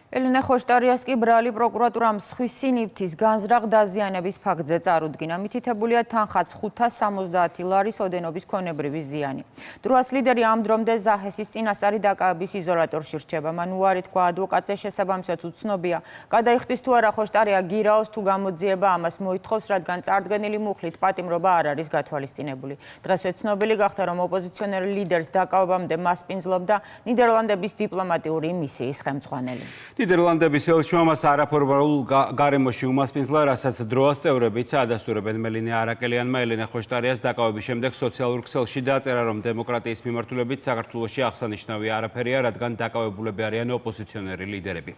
ელენე ხოშტარიას კი ბრალი პროკურატურამ სხვის სინივთის განზრახ დაზიანების ფაქტზე წარუდგინა. მითითებულია თანხაც 570 ლარის ოდენობის ქონებრივი ზიანი. დროას ლიდერი ამ დრომდე ზაჰესის წინასწარი დაკავების იზოლატორში რჩება. მან უარი თქვა ადვოკატზე, შესაბამისად უცნობია, გადაიხდის თუ არა ხოშტარია გირაოს თუ გამოძიება ამას მოითხოვს, რადგან წარდგენილი მუხლით პატიმრობა არ არის გათვალისწინებული. დღესვე ცნობილი გახდა, რომ ოპოზიციონერ ლიდერს დაკავებამდე მასპინძლობდა ნიდერლანდების დიპლომატიური მისიის ხელმძღვანელი. ნიდერლანდების ელჩმა მას არაფორმალურ გარემოში უმასპინძლა, რასაც დროას წევრებიც ადასტურებენ. მელინე არაკელიანმა ელენე ხოშტარიას დაკავების შემდეგ სოციალურ ქსელში დაწერა, რომ დემოკრატიის მიმართულებით საქართველოში აღსანიშნავი არაფერია, რადგან დაკავებულები არიან ოპოზიციონერი ლიდერები.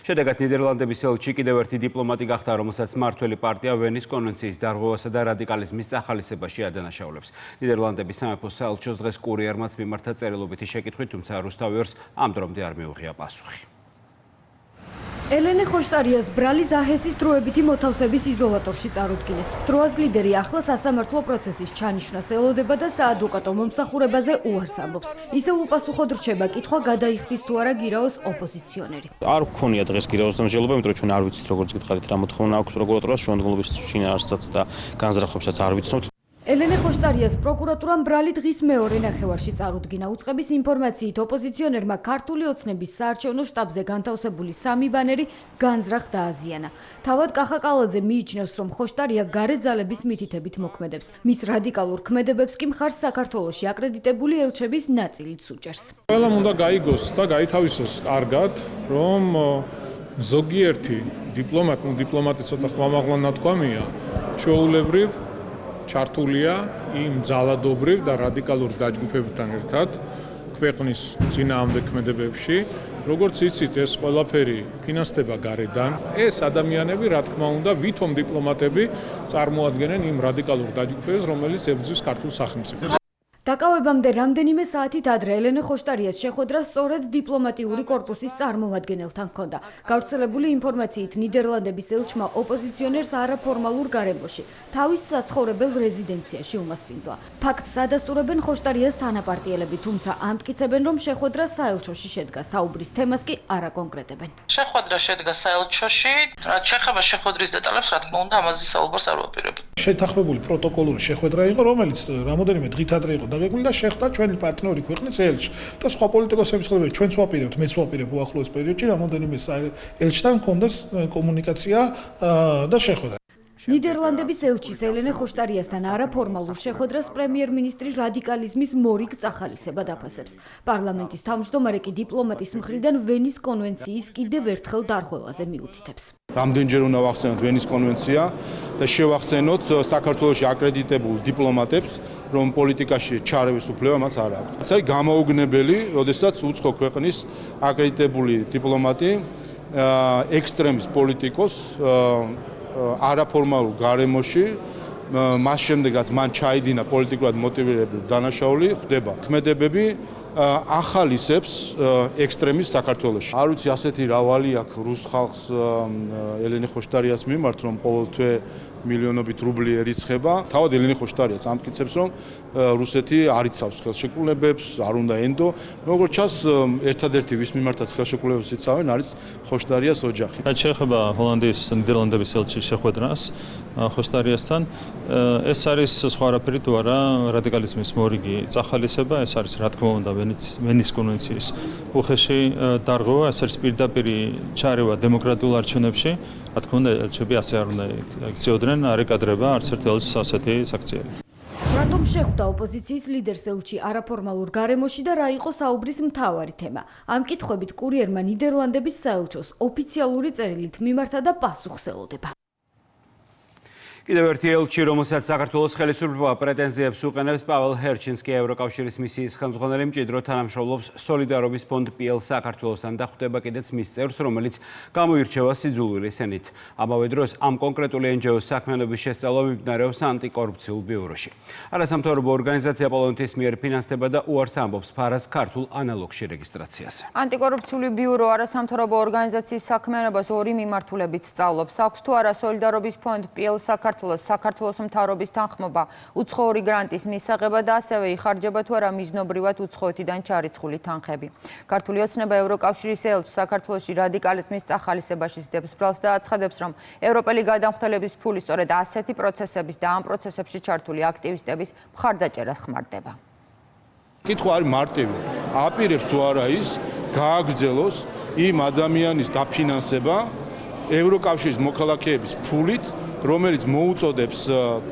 შედეგად ნიდერლანდების ელჩი კიდევ ერთი დიპლომატი გახდა, რომელსაც მმართველი პარტია ვენის კონვენციის დარღვევასა და რადიკალიზმის წახალისებაში ადანაშაულებს. ნიდერლანდების სამეფო საელჩოს დღეს კურიერმაც მიმართა წერილობითი შეკითხვით, თუმცა რუსთავიორს ამ დრომდე არ მიუღია პასუხი. ელენე ხოშტარიას ბრალი ზაჰესის დროებითი მოთავსების იზოლატორში წარუდგინეს. დროას ლიდერი ახლა სასამართლო პროცესის ჩანიშვნას ელოდება და საადვოკატო მომსახურებაზე უარს ამბობს. ისევ უპასუხოდ რჩება კითხვა, გადაიხდის თუ არა გირაოს ოპოზიციონერი. არ გქონია დღეს გირაოს დამსჯელობა, იმიტომ რომ ჩვენ არ ვიცით როგორც გითხარით რა მოთხოვნა აქვს პროკურატურას შუამდგომლობის შინაარსსაც და განზრახვებსაც არ ვიცნობთ. ელენე ხოშტარიას პროკურატურამ ბრალი დღის მეორე ნახევარში წარუდგინა. უწყების ინფორმაციით ოპოზიციონერმა ქართული ოცნების საარჩევნო შტაბზე განთავსებული 3 ბანერი განზრახ დააზიანა. თავად კახა კალაძე მიიჩნევს, რომ ხოშტარია გარე ძალების მითითებით მოქმედებს. მის რადიკალურ ქმედებებს კი მხარს საქართველოში აკრედიტებული ელჩების ნაწილიც უჭერს. ყველამ უნდა გაიგოს და გაითავისოს კარგად, რომ ზოგიერთი დიპლომატი ცოტა ხმამაღლა ნათქვამია, ჩვეულებრივ ჩართულია იმ ძალადობრივ და რადიკალურ დაჯგუფებებთან ერთად ქვეყნის წინააღმდეგ ქმედებებში, როგორც იცით, ეს ყველაფერი ფინანსდება გარედან. ეს ადამიანები, რა თქმა უნდა, ვითომ დიპლომატები წარმოადგენენ იმ რადიკალურ დაჯგუფებებს, რომელიც ებრძვის ქართულ სახელმწიფოს. დაკავებამდე რამდენიმე საათით ადრე ელენე ხოშტარიას შეხვედრა სწორედ დიპლომატიური კორპუსის წარმომადგენელთან ჰქონდა. გავრცელებული ინფორმაციით ნიდერლანდების ელჩმა ოპოზიციონერს არაფორმალურ გარემოში თავის საცხოვრებელ რეზიდენციაში უმასპინძლა. ფაქტს ადასტურებენ ხოშტარიას თანაპარტიელები, თუმცა ამტკიცებენ, რომ შეხვედრა საელჩოში შედგა. საუბრის თემას კი არ აკონკრეტებენ. შეხვედრა შედგა საელჩოში, რაც შეეხება შეხვედრის დეტალებს, რა თქმა უნდა, ამაზე საუბარს არ ვაპირებ. შეთანხმებული პროტოკოლური შეხვედრა იყო, რომელიც რამოდენიმე დღით ადრე იყო დაგეგმილი და შეხვდა ჩვენი პარტნიორი ქვეყნის ელჩი და სხვა პოლიტიკოსების ხელმძღვანელები. ჩვენც ვაპირებთ, მეც ვაპირებ უახლოეს პერიოდში რამოდენიმე ელჩთან ჰქონდეს კომუნიკაცია და შეხვედრა. ნიდერლანდების ელჩის ელენე ხოშტარიასთან არაფორმალურ შეხვედრას პრემიერ-მინისტრი რადიკალიზმის მორიგ წახალისება დაფასებს. პარლამენტის თავმჯდომარე კი დიპლომატის მხრიდან ვენის კონვენციის კიდევ ერთხელ დარღვევაზე მიუთითებს. რამდენჯერ უნდა ვახსენოთ ვენის კონვენცია და შევახსენოთ საქართველოში აკრედიტებულ დიპლომატებს, რომ პოლიტიკაში ჩარევის უფლება მას არ აქვს. ეს არის გამოუგნებელი, როდესაც უცხო ქვეყნის აკრედიტებული დიპლომატი ექსტრემის პოლიტიკოს არაფორმალურ გარემოში მას შემდეგ რაც მან ჩაიდინა პოლიტიკურად მოტივირებული დანაშაული ხდება ქმედებები ახალისებს ექსტრემის საქართველოში. არ ვიცი ასეთი რავალი აქვს რუს ხალხს ელენე ხოშტარიას მიმართ, რომ ყოველთვე მილიონობით რუბლი ერიცხება. თავად ელენე ხოშტარიას ამტკიცებს, რომ რუსეთი არ იცავს ხელშეკრულებებს, არ უნდა ენდო. როგორც ჩანს, ერთადერთი ვის მიმართაც ხელშეკრულებებს იცავენ არის ხოშტარიას ოჯახი. რაც შეეხება ჰოლანდიის ნიდერლანდების ელჩის შეხვედრას ხოშტარიასთან, ეს არის სხვა არაფერი თუ არა რადიკალიზმის მორიგი წახალისება, ეს არის რა თქმა უნდა ვენის კონვენციის უხეში დარღვევა, ეს არის პირდაპირი ჩარევა დემოკრატიულ არჩევნებში. რა თქმა უნდა, ელჩები ასე არ უნდა იქცეოდნენ, არ ეკადრება არც ერთ ელჩს ასეთი საქციელი. რატომ შეხვდა ოპოზიციის ლიდერს ელჩი არაფორმალურ გარემოში და რა იყო საუბრის მთავარი თემა? ამ კითხვებით კურიერმა ნიდერლანდების საელჩოს ოფიციალური წერილით მიმართა და პასუხს ელოდება. კიდევ ერთი ელჩი, რომელსაც საქართველოს ხელისუფლება პრეტენზიებს უყენებს, პაվել ჰერჩინსკი, ევროკავშირის მისიის ხელმძღვანელი, მჭიდროდ თანამშრომლობს სოლიდარობის ფონდ PL საქართველოსთან და ხვდება კიდეც მის წევრს, რომელიც გამოირჩევა სიძულვილი სენით. ამავე დროს ამ კონკრეტული NGO-ს საქმიანობის შესწავლა მიმდინარეობს ანტიკორუფციულ ბიუროში. არასამთავრობო ორგანიზაცია პოლონეთის მიერ ფინანსდება და უარს ამბობს ფარას ქართულ ანალოგში რეგისტრაციაზე. ანტიკორუფციული ბიურო არასამთავრობო ორგანიზაციის საქმიანობას ორი მიმართულებით სწავლობს. აქვს თუ არა სოლიდარობის ფონდ PL საქართველოს მთავრობის თანხმობა უცხოური გრანტის მისაღება და ასევე იხარჯება თუ არა მიზნობრივად უცხოეთიდან ჩარიცხული თანხები. ქართული ოცნება ევროკავშირის ელჩს საქართველოში რადიკალიზმის წახალისებაში სდებს ბრალს და აცხადებს, რომ ევროპელი გადამხდელების ფული სწორედ ასეთი პროცესების და ამ პროცესებში ჩართული აქტივისტების მხარდაჭერას ხმარდება. კითხვა არის მარტივი. აპირებს თუ არა ის გააგრძელოს იმ ადამიანის დაფინანსება ევროკავშირის მოქალაქეების ფულით, რომელიც მოუწოდებს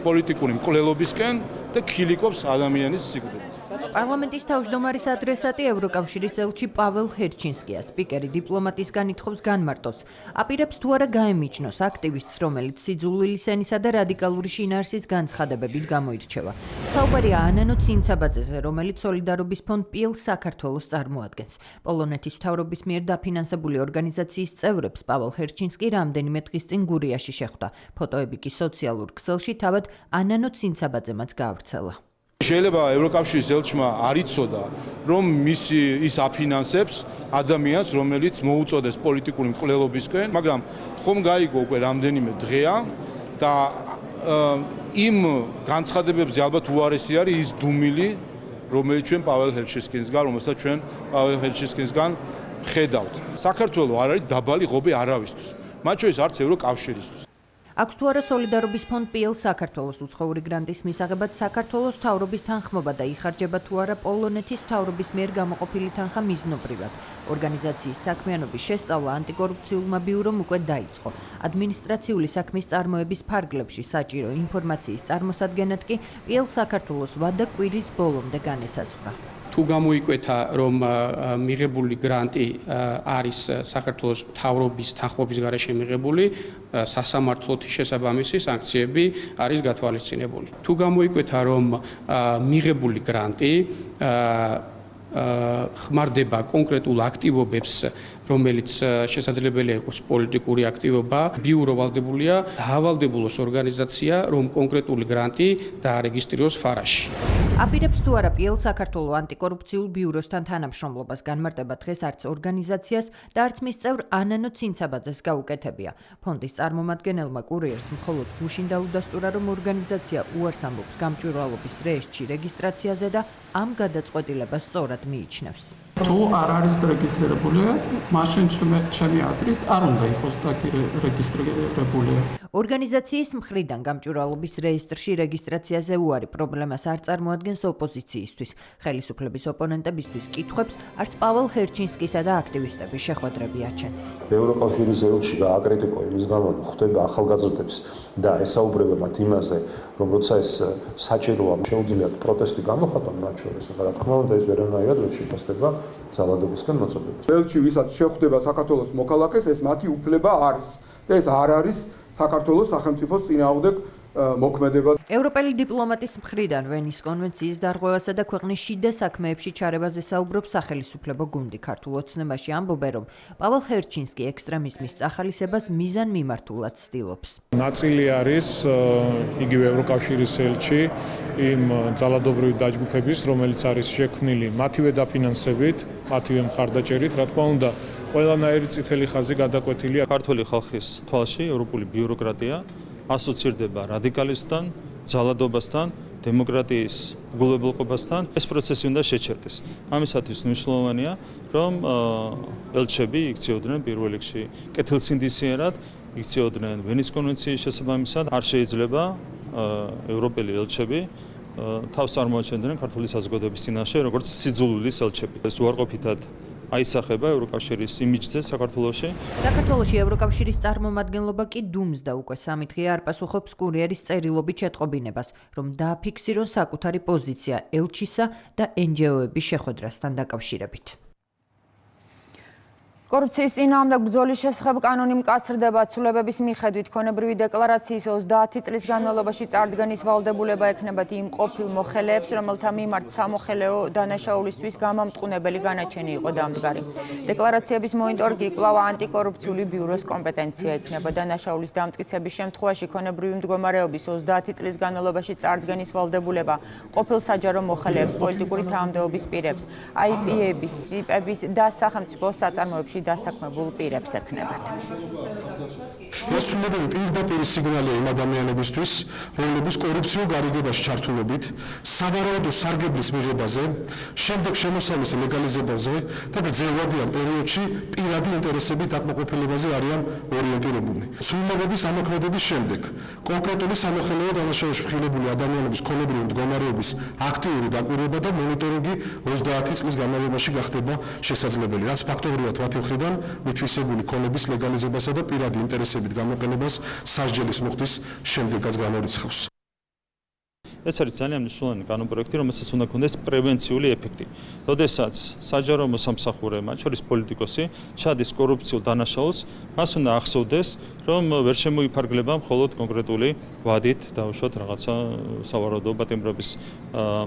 პოლიტიკური მკვლელობისკენ და ქილიკობს ადამიანის სიკვდილს. პარლამენტის თავმჯდომარის ადრესატი ევროკავშირის ელჩი პაվել ჰერჩინსკია, სპიკერი დიპლომატისგან ითხოვს განმარტოს. აპირებს თუ არა გაემიჯნოს აქტივისტს, რომელიც სიძულვილი სენისა და რადიკალური შინაარსის განცხადებებით გამოირჩევა. საუბარია ანანო ცინცაბაძეზე, რომელიც სოლიდარობის ფონდ PL საქართველოს წარმოადგენს. პოლონეთის მთავრობის მიერ დაფინანსებული ორგანიზაციის წევრებს პაվել ჰერჩინსკი რამდენიმე დღის წინ გურიაში შეხვდა. ფოტოები კი სოციალურ ქსელში თავად ანანო ცინცაბაძემაც გაავრცელა. შეიძლება ევროკავშირის ელჩმა არ იცოდა, რომ ის აფინანსებს ადამიანს, რომელიც მოუწოდეს პოლიტიკური მკვლელობისკენ, მაგრამ ხომ გაიგო უკვე რამდენიმე დღეა და იმ განცხადებებზე ალბათ უარესი არის ის დუმილი, რომელიც ჩვენ პაվել ჰერჩინსკისგან, რომელსაც ჩვენ პაվել ჰერჩინსკისგან ხედავთ. საქართველოს არ არის დაბალი ღობე არავისთვის, მათ შორის არც ევროკავშირისთვის. აქვს თუ არა სოლიდარობის ფონდ PL საქართველოს უცხოური გრანტის მისაღებად საქართველოს მთავრობის თანხმობა და იხარჯება თუ არა პოლონეთის მთავრობის მიერ გამოყოფილი თანხა მიზნობრივად. ორგანიზაციის საქმიანობის შესწავლა ანტიკორუფციულმა ბიურომ უკვე დაიწყო. ადმინისტრაციული საქმის წარმოების ფარგლებში საჭირო ინფორმაციის წარმოსადგენად კი PL საქართველოს ვადა კვირის ბოლომდე განესაზღვრა. თუ გამოიკვეთა რომ მიღებული გრანტი არის საქართველოს მთავრობის თანხმობის გარეშე მიღებული, სასამართლოთი შესაბამისი სანქციები არის გათვალისწინებული. თუ გამოიკვეთა რომ მიღებული გრანტი ხმარდება კონკრეტულ აქტივობებს, რომელიც შესაძლებელია იყოს პოლიტიკური აქტივობა, ბიურო ვალდებულია დაავალდებულოს ორგანიზაცია, რომ კონკრეტული გრანტი დაარეგისტრიროს ფარაში. აპირებს თუ არა პიელ საქართველოს ანტიკორუფციულ ბიუროსთან თანამშრომლობას განმარტება დღეს არც ორგანიზაციას და არც მის წევრ ანანო ცინცაბაძეს გაუკეთებია. ფონდის წარმომადგენელმა კურიერს მხოლოდ გუშინ დაუდასტურა, რომ ორგანიზაცია უარს ამბობს გამჭვირვალობის რეესტრში რეგისტრაციაზე და ამ გადაწყვეტილებას სწორად მიიჩნევს. თუ არ არის რეგისტრირებული, მაშინ ჩემი აზრით არ უნდა იყოს რეგისტრირებული. ორგანიზაციის მხრიდან გამჭვირვალობის რეესტრში რეგისტრაციაზე უარი პრობლემას არ წარმოადგენს ოპოზიციისთვის. ხელისუფლების ოპონენტებისთვის კითხვებს არც პაվել ჰერჩინსკისა და აქტივისტების შეხვედრები აჩენს. ევროკავშირის ელჩი და აკრიტიკო იმის გამო ხვდება ახალგაზრდებს და ესაუბრება მათ იმაზე, რომ როცა ეს საჭიროა, შეუძლიათ პროტესტი გამოხატონ მათ შორის, რა თქმა უნდა ეს ვერანაირად ვერ შეფასდება ძალადობისგან მოწოდებას. ელჩი ვისაც შეხვდება საქართველოს მოქალაქეს, ეს მათი უფლება არის და ეს არ არის საქართველოს სახელმწიფოს წინააღმდეგ მოქმედება. ევროპელი დიპლომატის მხრიდან ვენის კონვენციის დარღვევასა და ქვეყნის შიდა საქმეებში ჩარევაზე საუბრობს სახელისუფლებო გუნდი. ქართულ ოცნებაში ამბობენ, რომ პაվել ჰერჩინსკი ექსტრემიზმის წახალისებას მიზან მიმართულად ცდილობს. ნაწილი არის იგივე ევროკავშირის ელჩი იმ ძალადობრივი დაჯგუფების, რომელიც არის შექმნილი მათივე დაფინანსებით, მათივე მხარდაჭერით, რა თქმა უნდა, ყველანაირი წითელი ხაზი გადაკვეთილია. ქართული ხალხის თვალში ევროპული ბიუროკრატია ასოცირდება რადიკალისტთან, ძალადობასთან, დემოკრატიის უგულებელყოფასთან. ეს პროცესი უნდა შეჩერდეს. ამისათვის მნიშვნელოვანია, რომ ელჩები იქცეოდნენ პირველ რიგში კეთილსინდისიერად, იქცეოდნენ ვენის კონვენციის შესაბამისად. არ შეიძლება ევროპელი ელჩები თავს წარმოაჩენდნენ ქართული საზოგადოების წინაშე, როგორც სიძულვილის ელჩები. ეს უარყოფითად აისახება ევროკავშირის იმიჯზე საქართველოში. საქართველოში ევროკავშირის წარმომადგენლობა კი დუმს და უკვე 3 დღე არ პასუხობს კურიერის წერილობით შეტყობინებას, რომ დააფიქსირონ საკუთარი პოზიცია ელჩისა და NGO-ების შეხვედრასთან დაკავშირებით. კორუფციის წინააღმდეგ ბრძოლის შესახებ კანონი მკაცრდება. ცვლილებების მიხედვით ქონებრივი დეკლარაციის 30 წლის განმავლობაში წარდგენის ვალდებულება ექნებათ იმ ყოფილ მოხელეებს, რომელთა მიმართ სამოხელეო დანაშაულისთვის გამამტყუნებელი განაჩენი იყო დამდგარი. დეკლარაციების მონიტორინგი კვლავ ანტიკორუფციული ბიუროს კომპეტენცია იქნება. დანაშაულის დამტკიცების შემთხვევაში ქონებრივი მდგომარეობის 30 წლის განმავლობაში წარდგენის ვალდებულება ყოფილ საჯარო მოხელეებს, პოლიტიკური თანამდებობის პირებს, IP-ების, SIP-ების და სახელმწიფო საწარმოებში დასაქმებულ პირებს ექნებათ. ეს ცვლილებები პირდაპირ სიგნალია იმ ადამიანებისთვის, რომლებიც კორუფციულ გარიგებაში ჩართულობით, სავარაუდო სარგებლის მიღებაზე, შემდეგ შემოსავლის ლეგალიზებაზე და გრძელვადიან პერიოდში პირადი ინტერესების დაკმაყოფილებაზე არიან ორიენტირებულნი. ცვლილებების ამოქმედების შემდეგ კონკრეტული სამოხელეო დანაშაულში მხილებული ადამიანების ქონებრივი მდგომარეობის აქტიური დაკვირვება და მონიტორინგი 30 წლის განმავლობაში გახდება შესაძლებელი, რაც ფაქტობრივად მათი მხრიდან მითვისებული ქონების ლეგალიზებასა და პირადი ინტერესებით გამოყენებას სასჯელის მოხდის შემდეგაც განორიცხავს. ეს არის ძალიან მნიშვნელოვანი კანონპროექტი, რომელსაც უნდა ქონდეს პრევენციული ეფექტი. როდესაც საჯარო მოსამსახურე, მათ შორის პოლიტიკოსი, ჩადის კორუფციულ დანაშაულს, მას უნდა ახსოვდეს, რომ ვერ შემოიფარგლება მხოლოდ კონკრეტული ვადით, დაუშვათ რაღაცა სავარაუდო პატიმრობის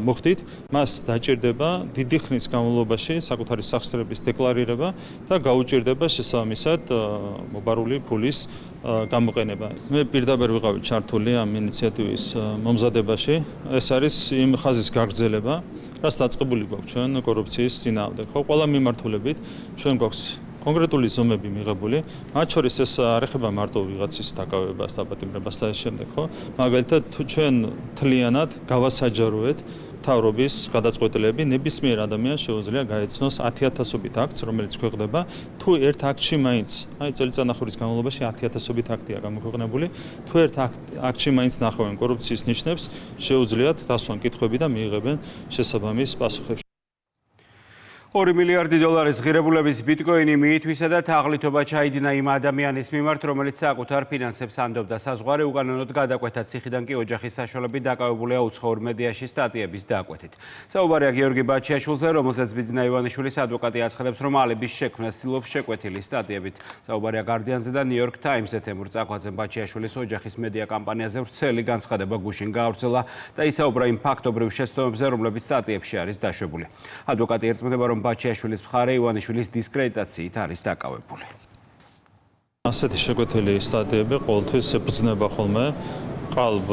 მოხდით, მას დაჭირდება დიდი ხნის განმავლობაში საკუთარი სახსრების დეკლარირება და გაუჭირდება შესაბამისად მობარული ფულის გამოყენება. მე პირდაპირ ვიყავი ჩართული ამ ინიციატივის მომზადებაში. ეს არის იმ ხაზის გაგრძელება, რაც დაწყებული გვაქვს ჩვენ კორუფციის წინააღმდეგ. ხო, ყველა მიმართულებით ჩვენ გვაქვს კონკრეტული ზომები მიღებული, მათ შორის ეს არ ეხება მარტო ვიღაცის დაკავებას, დაპატიმრებას და ამ შემდეგ, ხო? მაგალითად, თუ ჩვენ თლიანად გავასაჯაროეთ მთავრობის გადაწყვეტილები, ნებისმიერ ადამიანს შეუძლია გაეცნოს 10,000-ობით აქტს, რომელიც ქვეყნდება, თუ ერთ აქტში მაინც, აი წელიწადნახევრის განმავლობაში 10,000-ობით აქტია გამოქვეყნებული, თუ ერთ აქტში მაინც ნახავენ კორუფციის ნიშნებს, შეუძლიათ დასვან კითხვები და მიიღებენ შესაბამის პასუხებს. 2 მილიარდი დოლარის ღირებულების ბიტკოინი მიითვისა და თაღლითობა ჩაიდინა იმ ადამიანის მიმართ, რომელიც საკუთარ ფინანსებს ანდობდა საზღვარი უკანონოდ გადაკვეთა ციხიდან კი ოჯახის საშუალებით დაკავებულია უცხოურ მედიაში სტატიების დაკვეთით. საუბარია გიორგი ბაჩიაშვილზე, რომელზეც ბიძინა ივანიშვილის ადვოკატი აცხადებს, რომ ალიბის შექმნას ცდილობს შეკვეთილი სტატიებით. საუბარია გარდიანზე და ნიუ-იორკ ტაიმსზე. თემურ წაკვაძემ ბაჩიაშვილის ოჯახის მედია კამპანიაზე ვრცელი განცხადება გუშინ გაავრცელა და ისაუბრა იმ ფაქტობრივ შეცდომებზე, რომლებიც სტატიებში არის დაშვებული. ადვოკატი ერწმუდება, რომ ბაჩიაშვილის მხარე ივანიშვილის დისკრედიტაციით არის დაკავებული. ასეთი შეკვეთილი სტატიები ყოველთვის ებრძნება ხოლმე ყალბ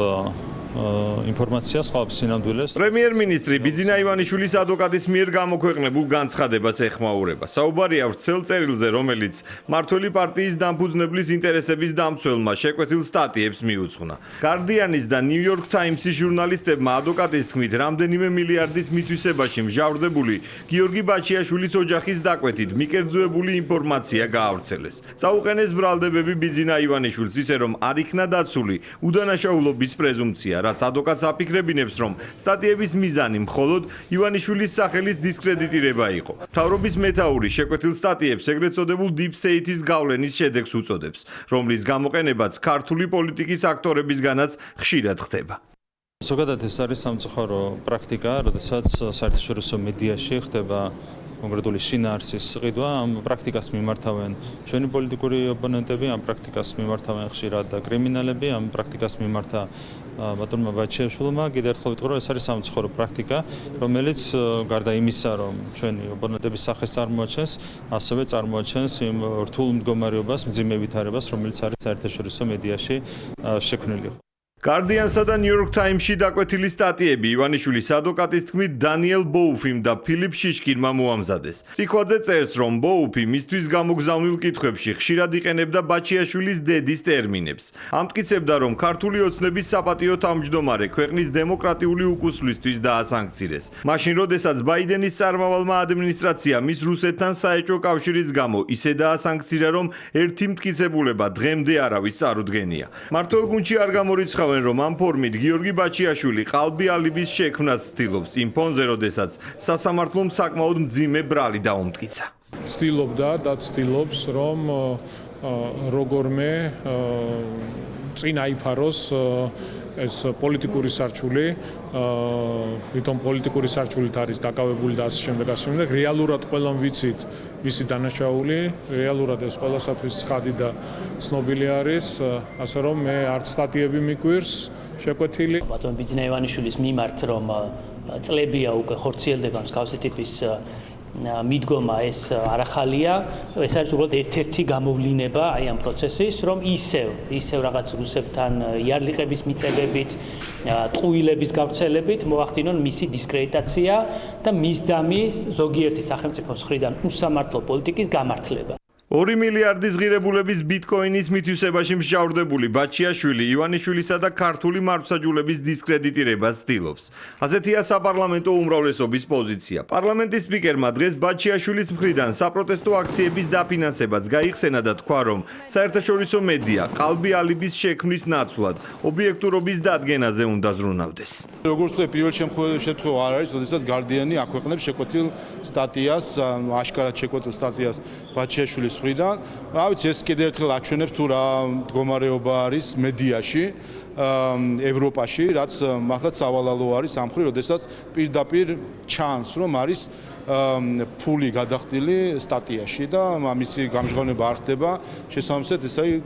ინფორმაციას, ყალბ სინამდვილეს. პრემიერ-მინისტრი ბიძინა ივანიშვილის ადვოკატის მიერ გამოქვეყნებულ განცხადებას ეხმაურება. საუბარია ვრცელ წერილზე, რომელიც მმართველი პარტიის დამფუძნებლის ინტერესების დამცველმა შეკვეთილ სტატიებს მიუძღვნა. გარდიანის და ნიუ-იორკ ტაიმსის ჟურნალისტებმა ადვოკატის თქმით, რამდენიმე მილიარდის მითვისებაში მჟავრდებული გიორგი ბაჩიაშვილის ოჯახის დაკვეთით მიკერძოებული ინფორმაცია გაავრცელეს. წაუყენეს ბრალდებები ბიძინა ივანიშვილს, ისე რომ არ იქნა დაცული უდანაშაულობის პრეზუმპცია. რაც ადვოკატს აფიქრებინებს, რომ სტატიების მიზანი მხოლოდ ივანიშვილის სახელის დისკრედიტირება იყო. მთავრობის მეთაური შეკვეთილ სტატიებს ეგრეთ წოდებულ deep state-ის გავლენის შედეგს უწოდებს, რომლის გამოყენებაც ქართული პოლიტიკის აქტორებისგანაც ხშირად ხდება. ზოგადად ეს არის სამწუხარო პრაქტიკა, როდესაც საერთაშორისო მედიაში ხდება კონკრეტული შინაარსის ყიდვა, ამ პრაქტიკას მიმართავენ ჩვენი პოლიტიკური ოპონენტები, ამ პრაქტიკას მიმართავენ ხშირად კრიმინალები, ამ პრაქტიკას მიმართა ბატონმა ბაჩიაშვილმა. კიდევ ერთხელ ვიტყვი, რომ ეს არის სამწუხარო პრაქტიკა, რომელიც გარდა იმისა, რომ ჩვენი ოპონენტების სახეს წარმოაჩენს, ასევე წარმოაჩენს იმ რთულ მდგომარეობას, მძიმე ვითარებას, რომელიც არის საერთაშორისო მედიაში შექმნილი. გარდიანსა და ნიუ-იორკ ტაიმსში დაკვეთილი სტატიები ივანიშვილის ადვოკატის თქმით დანიელ ბოუფიმ და ფილიპ შიშკინმა მოამზადეს. წიხვაძე წერს, რომ ბოუფი მისთვის გამოგზავნილ კითხვებში ხშირად იყენებდა ბაჩიაშვილის დედის ტერმინებს. ამტკიცებდა, რომ ქართული ოცნების საპატიო თავმჯდომარე ქვეყნის დემოკრატიული უკუსვლისთვის დაასანქცირეს. მაშინ, როდესაც ბაიდენის წარმავალმა ადმინისტრაციამ მის რუსეთთან საეჭვო კავშირის გამო ისე დაასანქცირა, რომ ერთი მტკიცებულება დღემდე არავის წარუდგენია. მმართველ გუნდში არ გამორიცხავენ, რომ ამ ფორმით გიორგი ბაჩიაშვილი ყალბი ალიბის შექმნას ცდილობს იმ ფონზე, როდესაც სასამართლომ საკმაოდ მძიმე ბრალი დაუმტკიცა. ცდილობდა და ცდილობს, რომ როგორმე წინ აიფაროს ეს პოლიტიკური სარჩული, ვითომ პოლიტიკური სარჩულით არის დაკავებული და ასე შემდეგ. რეალურად ყველამ ვიცით მისი დანაშაული, რეალურად ეს ყველასათვის ცხადი და ცნობილი არის, ასე რომ მე არც სტატიები მიგვირს შეკვეთილი. ბატონ ბიძინა ივანიშვილის მიმართ, რომ წლებია უკვე ხორციელდება მსგავსი ტიპის მიდგომა, ეს არ ახალია. ეს არის უბრალოდ ერთ-ერთი გამოვლინება აი ამ პროცესის, რომ ისევ რაღაც რუსებთან იარლიყების მიწებებით, ტყუილების გავრცელებით მოახდინონ მისი დისკრედიტაცია და მისდამი ზოგიერთი სახელმწიფოს მხრიდან უსამართლო პოლიტიკის გამართლება. 2 მილიარდის ღირებულების ბიტკოინის მითვისებაში მსჯავრდებული ბაჩიაშვილი ივანიშვილისა და ქართული მართლმსაჯულების დისკრედიტირებას ცდილობს. ასეთია საპარლამენტო უმრავლესობის პოზიცია. პარლამენტის სპიკერმა დღეს ბაჩიაშვილის მხრიდან საპროტესტო აქციების დაფინანსებაც გაიხსენა და თქვა, რომ საერთაშორისო მედია ყალბი ალიბის შექმნის ნაცვლად ობიექტურობის დადგენაზე უნდა ზრუნავდეს. როგორც ვთქვი, პირველ შემთხვევა არ არის, როდესაც გარდიანი აქვეყნებს შეკვეთილ სტატიას, აშკარად შეკვეთილ სტატიას ბაჩიაშვილის მხრიდან. რა ვიცი, ეს კიდევ ერთხელ აჩვენებს თუ რა მდგომარეობა არის მედიაში, ევროპაში, რაც მართლაც სავალალო არის ამ მხრივ, როდესაც პირდაპირ ჩანს, რომ არის ფული გადახდილი სტატიაში და მისი გამჟღავნება არ ხდება, შესაბამისად ეს არის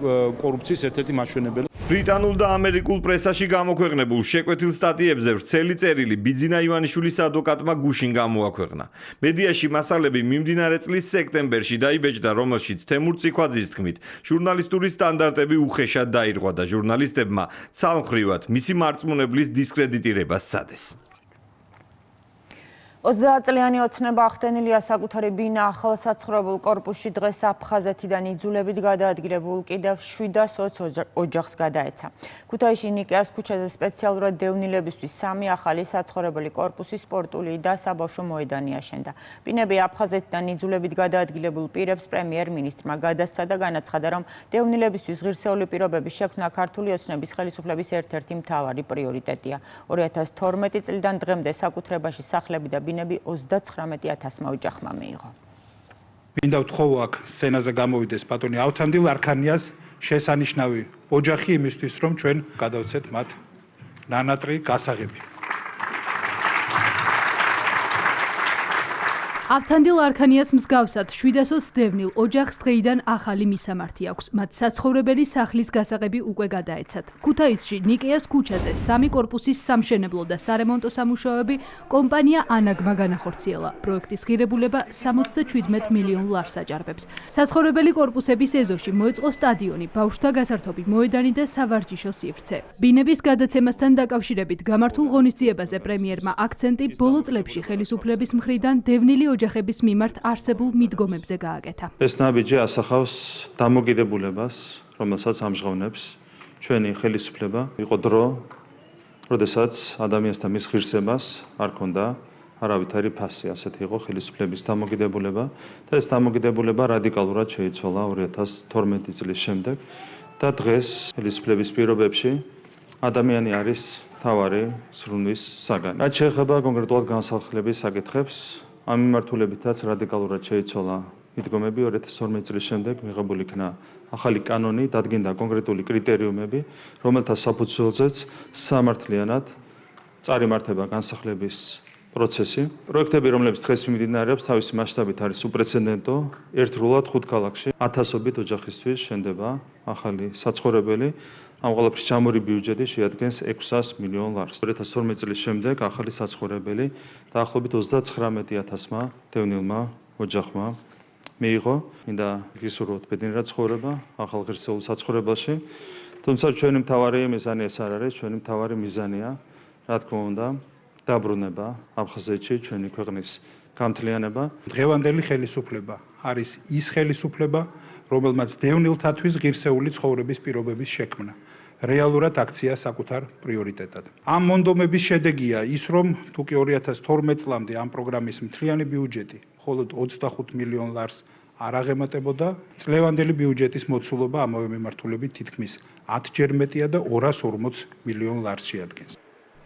კორუფციის ერთ-ერთი მაჩვენებელი. ბრიტანულ და ამერიკულ პრესაში გამოქვეყნებულ შეკვეთილ სტატიებზე ვრცელი წერილი ბიძინა ივანიშვილის ადვოკატმა გუშინ გამოაქვეყნა. მედიაში მასალები მიმდინარე წლის სექტემბერში დაიბეჭდა, რომელშიც თემურ წიხვაძის თქმით, ჟურნალისტური სტანდარტები უხეშად დაირღვა და ჟურნალისტებმა ცალმხრივად მისი მარწმუნებლის დისკრედიტირებას სცადეს. 30 წლიანი ოცნება ახდენილია საკუთარი ბინა ახალსაცხოვრებელ კორპუსში დღეს აფხაზეთიდან იძულებით გადაადგილებულ კიდევ 720 ოჯახს გადაეცა. ქუთაისში ნიკეას ქუჩაზე სპეციალურად დევნილებისთვის 3 ახალი საცხოვრებელი კორპუსი, სპორტული და საბავშვო მოედანი აშენდა. ბინები აფხაზეთიდან იძულებით გადაადგილებულ პირებს პრემიერ-მინისტრმა გადასცა და განაცხადა, რომ დევნილებისთვის ღირსეული პირობების შექმნა ქართული ოცნების ხელისუფლების ერთ-ერთი მთავარი პრიორიტეტია. 2012 წლიდან დღემდე საკუთრებაში სახლები და ბინები 39,000 ოჯახმა მიიღო. მინდა ვთხოვო აქ სცენაზე გამოვიდეს ბატონი ავთანდილ არქანიას შესანიშნავი ოჯახი იმისთვის რომ ჩვენ გადავცეთ მათ ნანატრი გასაღები. ავთანდილ არქანიას მსგავსად 700 დევნილ ოჯახს დღეიდან ახალი მისამართი აქვს. მათ საცხოვრებელი სახლის გასაღები უკვე გადაეცათ. ქუთაისში ნიკეას ქუჩაზე 3 კორპუსის სამშენებლო და სარემონტო სამუშაოები კომპანია ანაგმა განახორციელა. პროექტის ღირებულება 77 მილიონ ლარს აჭარბებს. საცხოვრებელი კორპუსების ეზოში მოეწყო სტადიონი, ბავშვთა გასართობი მოედანი და სავარჯიშო სივრცე. ბინების გადაცემასთან დაკავშირებით გამართულ ღონისძიებაზე პრემიერმა აქცენტი ბოლო წლებში ხელისუფლების მხრიდან დევნილი ოჯახების მიმართ არსებულ მიდგომებზე გააკეთა. ეს ნაბიჯი ასახავს დამოკიდებულებას, რომელსაც ამჟღავნებს ჩვენი ხელისუფლება. იყო დრო, როდესაც ადამიანს და მის ღირსებას არ ჰქონდა არავითარი ფასი, ასეთი იყო ხელისუფლების დამოკიდებულება და ეს დამოკიდებულება რადიკალურად შეიცვალა 2012 წლის შემდეგ და დღეს ხელისუფლების პირობებში ადამიანი არის მთავარი ზრუნვის საგანი. რაც შეეხება კონკრეტულად განსახლების საკითხებს, ამ მიმართულებითაც რადიკალურად შეიცვალა მიდგომები 2012 წლის შემდეგ მიღებული იქნა ახალი კანონი, დადგინდა კონკრეტული კრიტერიუმები, რომელთა საფუძველზეც სამართლიანად წარიმართება განსახლების პროცესი. პროექტები, რომლებიც დღეს მიმდინარეობს, თავისი მასშტაბით არის უპრეცედენტო. ერთდროულად 5 ქალაქში 1000-ობით ოჯახისთვის შენდება ახალი საცხოვრებელი. ამ ყველაფრის ჩამორი ბიუჯეტი შეადგენს 600 მილიონ ლარს. 2012 წლის შემდეგ ახალი საცხოვრებელი დაახლოებით 39,000-მა დევნილმა ოჯახმა მიიღო. მინდა გისურვოთ ბედნიერი ცხოვრება ახალ ღირსეულ საცხოვრებელში. თუმცა ჩვენი მთავარი მიზანი ეს არ არის, ჩვენი მთავარი მიზანია, რა თქმა უნდა, დაბრუნება აფხაზეთში, ჩვენი ქვეყნის გამთლიანება. დღევანდელი ხელისუფლება არის ის ხელისუფლება, რომელმაც დევნილთათვის ღირსეული ცხოვრების პირობების შექმნა რეალურად აქცია საკუთარ პრიორიტეტად. ამ მონდომების შედეგია ის, რომ თუ კი 2012 წლამდე ამ პროგრამის მთლიანი ბიუჯეტი მხოლოდ 25 მილიონ ლარს არ აღემატებოდა, წლევანდელი ბიუჯეტის მოცულობა ამავე მიმართულებით თითქმის 10-ჯერ მეტია და 240 მილიონ ლარს შეადგენს.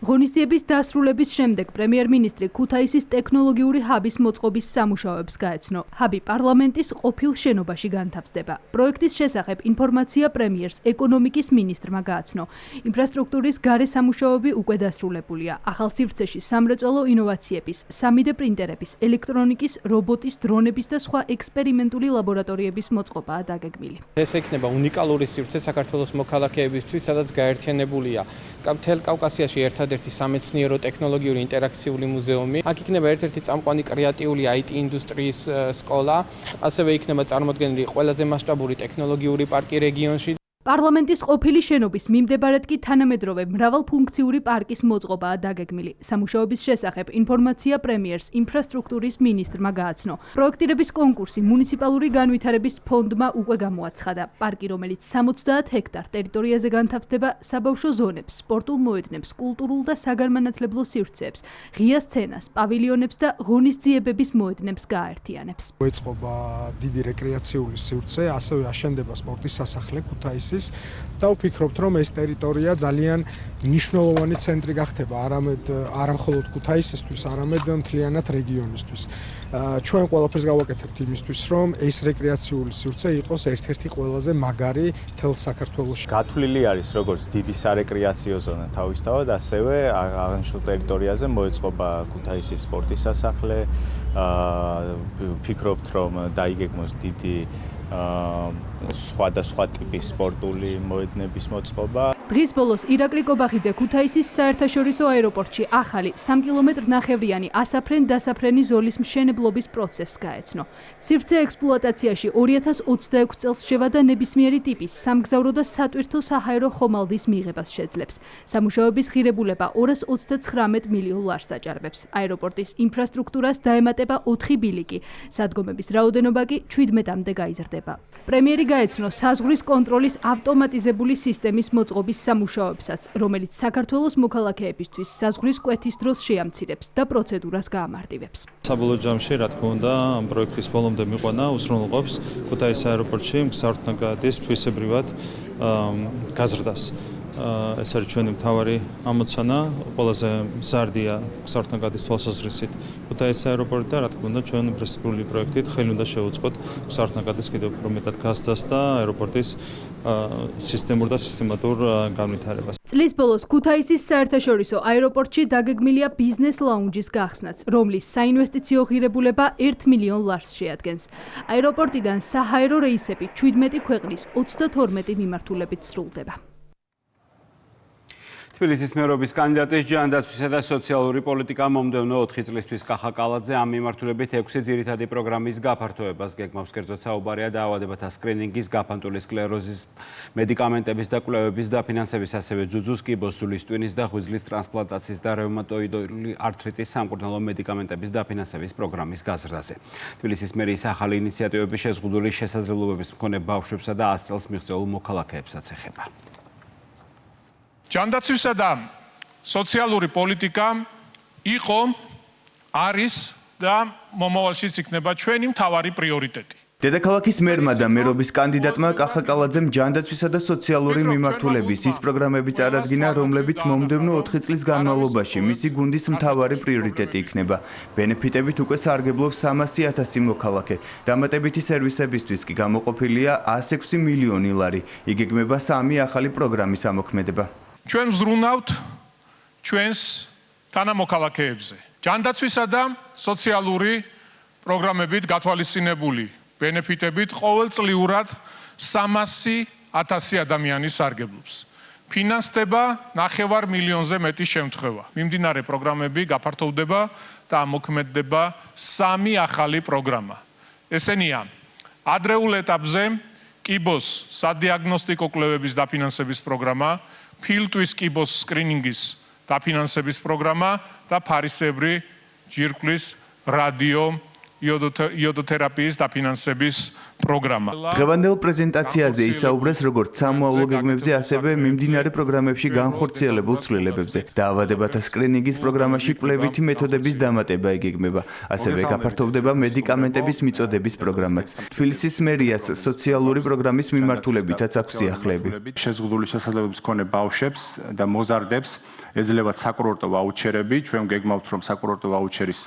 ღონისძიების დასრულების შემდეგ პრემიერ-მინისტრი ქუთაისის ტექნოლოგიური ჰაბის მოწყობის სამუშაოებს გაეცნო. ჰაბი პარლამენტის ყოფილ შენობაში განთავსდება. პროექტის შესახებ ინფორმაცია პრემიერს ეკონომიკის მინისტრმა გააცნო. ინფრასტრუქტურის გარე სამუშაოები უკვე დასრულებულია. ახალ სივრცეში სამრეწველო ინოვაციების, 3D პრინტერების, ელექტრონიკის, რობოტის, დრონების და სხვა ექსპერიმენტული ლაბორატორიების მოწყობაა დაგეგმილი. ეს ექნება უნიკალური სივრცე საქართველოს მოქალაქეებისთვის, სადაც გაერთიანებულია მთელ კავკასიაში ერთადერთი სამეცნიერო ტექნოლოგიური ინტერაქციული მუზეუმი. აქ იქნება ერთ-ერთი წამყვანი კრეატიული IT ინდუსტრიის სკოლა, ასევე იქნება წარმოდგენილი ყველაზე მასშტაბური ტექნოლოგიური პარკი რეგიონში. პარლამენტის ყოფილი შენობის მიმდებარედ კი თანამედროვე მრავალფუნქციური პარკის მოწყობაა დაგეგმილი. სამუშაოების შესახებ ინფორმაცია პრემიერს ინფრასტრუქტურის მინისტრმა გააცნო. პროექტირების კონკურსი მუნიციპალური განვითარების ფონდმა უკვე გამოაცხადა. პარკი, რომელიც 70 ჰექტარ ტერიტორიაზე განთავსდება, საბავშვო ზონებს, სპორტულ მოედნებს, კულტურულ და საგანმანათლებლო სივრცეებს, ღია სცენას, პავილიონებს და ღონისძიებების მოედნებს გააერთიანებს. მოეწყობა დიდი რეკრეაციული სივრცე, ასევე აშენდება სპორტის სასახლე ქუთაისის. და ვფიქრობთ, რომ ეს ტერიტორია ძალიან მნიშვნელოვანი ცენტრი გახდება არა მხოლოდ ქუთაისისთვის, არამედ მთლიანად რეგიონისთვის. ჩვენ ყველაფერს გავაკეთებთ იმისთვის, რომ ეს რეკრეაციული სივრცე იყოს ერთ-ერთი ყველაზე მაგარი მთელ საქართველოში. გათვლილი არის როგორც დიდი სარეკრეაციო ზონა თავისთავად, ასევე აღნიშნულ ტერიტორიაზე მოეწყობა ქუთაისის სპორტის სასახლე. ვფიქრობთ, რომ დაიგეგმოს დიდი სხვადასხვა ტიპის სპორტული მოედნების მოწყობა. დღის ბოლოს ირაკლი კობახიძე ქუთაისის საერთაშორისო აეროპორტში ახალი 3 კილომეტრნახევრიანი ასაფრენ-დასაფრენი ზოლის მშენებლობის პროცესს გაეცნო. სივრცე ექსპლუატაციაში 2026 წელს შევა და ნებისმიერი ტიპის სამგზავრო და სატვირთო საჰაერო ხომალდის მიღებას შეძლებს. სამუშაოების ღირებულება 239 მილიონ ლარს აჭარბებს. აეროპორტის ინფრასტრუქტურას დაემატება 4 ბილიკი. სადგომების რაოდენობა კი 17-მდე გაიზრდება. პრემიერი გაეცნო საზღვრის კონტროლის ავტომატიზებული სისტემის მოწყობის სამუშაოებსაც, რომელიც საქართველოს მოქალაქეებისთვის საზღვრის კვეთის დროს შეამცირებს და პროცედურას გაამარტივებს. საბოლოო ჯამში, რა თქმა უნდა, ამ პროექტის ბოლომდე მიყვანა უზრუნველყოფს ქუთაისის აეროპორტში მგზავრთა გადის თვისებრივად გაზრდას. ეს არის ჩვენი მთავარი ამოცანა, ყველაზე მზარდია გზავრთან გადის თვალსაზრისით ქუთაისის აეროპორტი და რა თქმა უნდა ჩვენ ინფრასტრუქტურული პროექტით ხელი უნდა შევუწყოთ გზავრთან გადის კიდევ უფრო მეტად გასდას და აეროპორტის სისტემურ და სისტემატურ განვითარებას. წლის ბოლოს ქუთაისის საერთაშორისო აეროპორტში დაგეგმილია ბიზნეს ლაუნჯის გახსნაც, რომლის საინვესტიციო ღირებულება 1 მილიონ ლარს შეადგენს. აეროპორტიდან საჰაერო რეისები 17 ქვეყნის 32 მიმართულებით სრულდება. თბილისის მერობის კანდიდატის ჯანდაცვისა და სოციალური პოლიტიკა მომდევნო 4 წლისთვის კახა კალაძე ამ მიმართულებით 6 ძირითადი პროგრამის გაფართოებას გეგმავს. კერძოდ საუბარია დაავადებათა სკრინინგის, გაფანტული სკლეროზის, მედიკამენტების და კვლევების დაფინანსების, ასევე ძუძუს, კიბოს, სულის ტვინის და ღვიძლის ტრანსპლანტაციის და რევმატოიდული ართრიტის სამკურნალო მედიკამენტების დაფინანსების პროგრამის გაზრდაზე. თბილისის მერიის ახალი ინიციატივები შეზღუდული შესაძლებლობების მქონე ბავშვებსა და 100 წელს მიღწეულ მოქალაქეებსაც ეხება. ჯანდაცვისა და სოციალური პოლიტიკა იყო, არის და მომავალშიც იქნება ჩვენი მთავარი პრიორიტეტი. დედაქალაქის მერმა და მერობის კანდიდატმა კახა კალაძემ ჯანდაცვისა და სოციალური მიმართულების ის პროგრამები წარადგინა, რომლებიც მომდევნო 4 წლის განმავლობაში მისი გუნდის მთავარი პრიორიტეტი იქნება. ბენეფიტებით უკვე სარგებლობს 300,000 მოქალაქე. დამატებითი სერვისებისთვის კი გამოყოფილია 106 მილიონი ლარი. იგეგმება 3 ახალი პროგრამის ამოქმედება. ჩვენ ვზრუნავთ ჩვენს თანამოქალაქეებზე. ჯანდაცვისა და სოციალური პროგრამებით გათვალისწინებული ბენეფიტებით ყოველწლიურად 300,000 ადამიანი სარგებლობს. ფინანსდება 9 მილიონზე მეტი შემთხვევა. მიმდინარე პროგრამები გაფართოვდება და ამოქმედდება 3 ახალი პროგრამა. ესენია: ადრეულ ეტაპზე კიბოს სადიაგნოსტიკო კვლევების დაფინანსების პროგრამა, ფილტვის კიბოს სკრინინგის დაფინანსების პროგრამა და ფარისებრი ჯირკვლის რადიო იოდოთერაპიის დაფინანსების პროგრამა. დღევანდელ პრეზენტაციაზე ისაუბრეს როგორც სამოავლო გეგმებზე, ასევე მიმდინარე პროგრამებში განხორციელებულ ცვლილებებზე. დაავადებათა სკრინინგის პროგრამაში კვლევითი მეთოდების დამატება იგეგმება. ასევე გაფართოვდება მედიკამენტების მიწოდების პროგრამაც. თბილისის მერიას სოციალური პროგრამის მიმართულებითაც აქვს სიახლეები. შეზღუდული შესაძლებლობების მქონე ბავშვებს და მოზარდებს ეძლებათ საკურორტო ვაუჩერები. ჩვენ გეგმავთ, რომ საკურორტო ვაუჩერის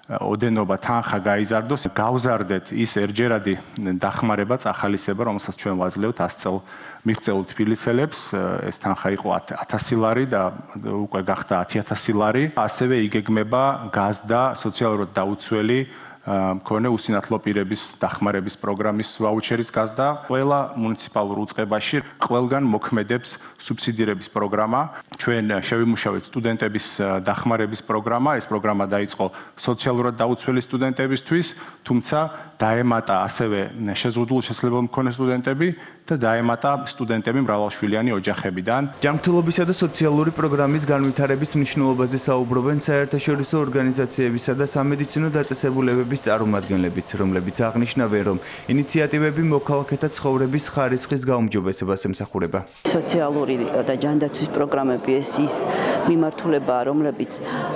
ოდენობა თანხა გაიზარდოს, გავზარდეთ ის ერთჯერადი დახმარება, წახალისება, რომელსაც ჩვენ ვაძლევთ 100 წელ მიღწეულ თბილისელებს. ეს თანხა იყო 1000 ლარი და უკვე გახდა 10,000 ლარი. ასევე იგეგმება გაზდა სოციალურად დაუცველი მქონე უსინათლო პირების დახმარების პროგრამის ვაუჩერის გაზდა. ყველა მუნიციპალურ უწყებაში ყველგან მოქმედებს სუბსიდირების პროგრამა. ჩვენ შევიმუშავეთ სტუდენტების დახმარების პროგრამა. ეს პროგრამა დაიწყო სოციალურად დაუცველი სტუდენტებისთვის, თუმცა დაემატა ასევე შეზღუდულ შესაძლებლობებთან მქონე სტუდენტები და დაემატა სტუდენტები მრავალშვილიანი ოჯახებიდან. ჯანმრთელობისა და სოციალური პროგრამის განვითარების მნიშვნელობაზე საუბრობენ საერთაშორისო ორგანიზაციებისა და სამედიცინო დაწესებულებების წარმომადგენლებიც, რომლებიც აღნიშნავენ, რომ ინიციატივები მოქალაქეთა ცხოვრების ხარისხის გაუმჯობესებას ემსახურება. სოციალური და ჯანდაცვის პროგრამები ეს ის მიმართულებაა, რომლებიც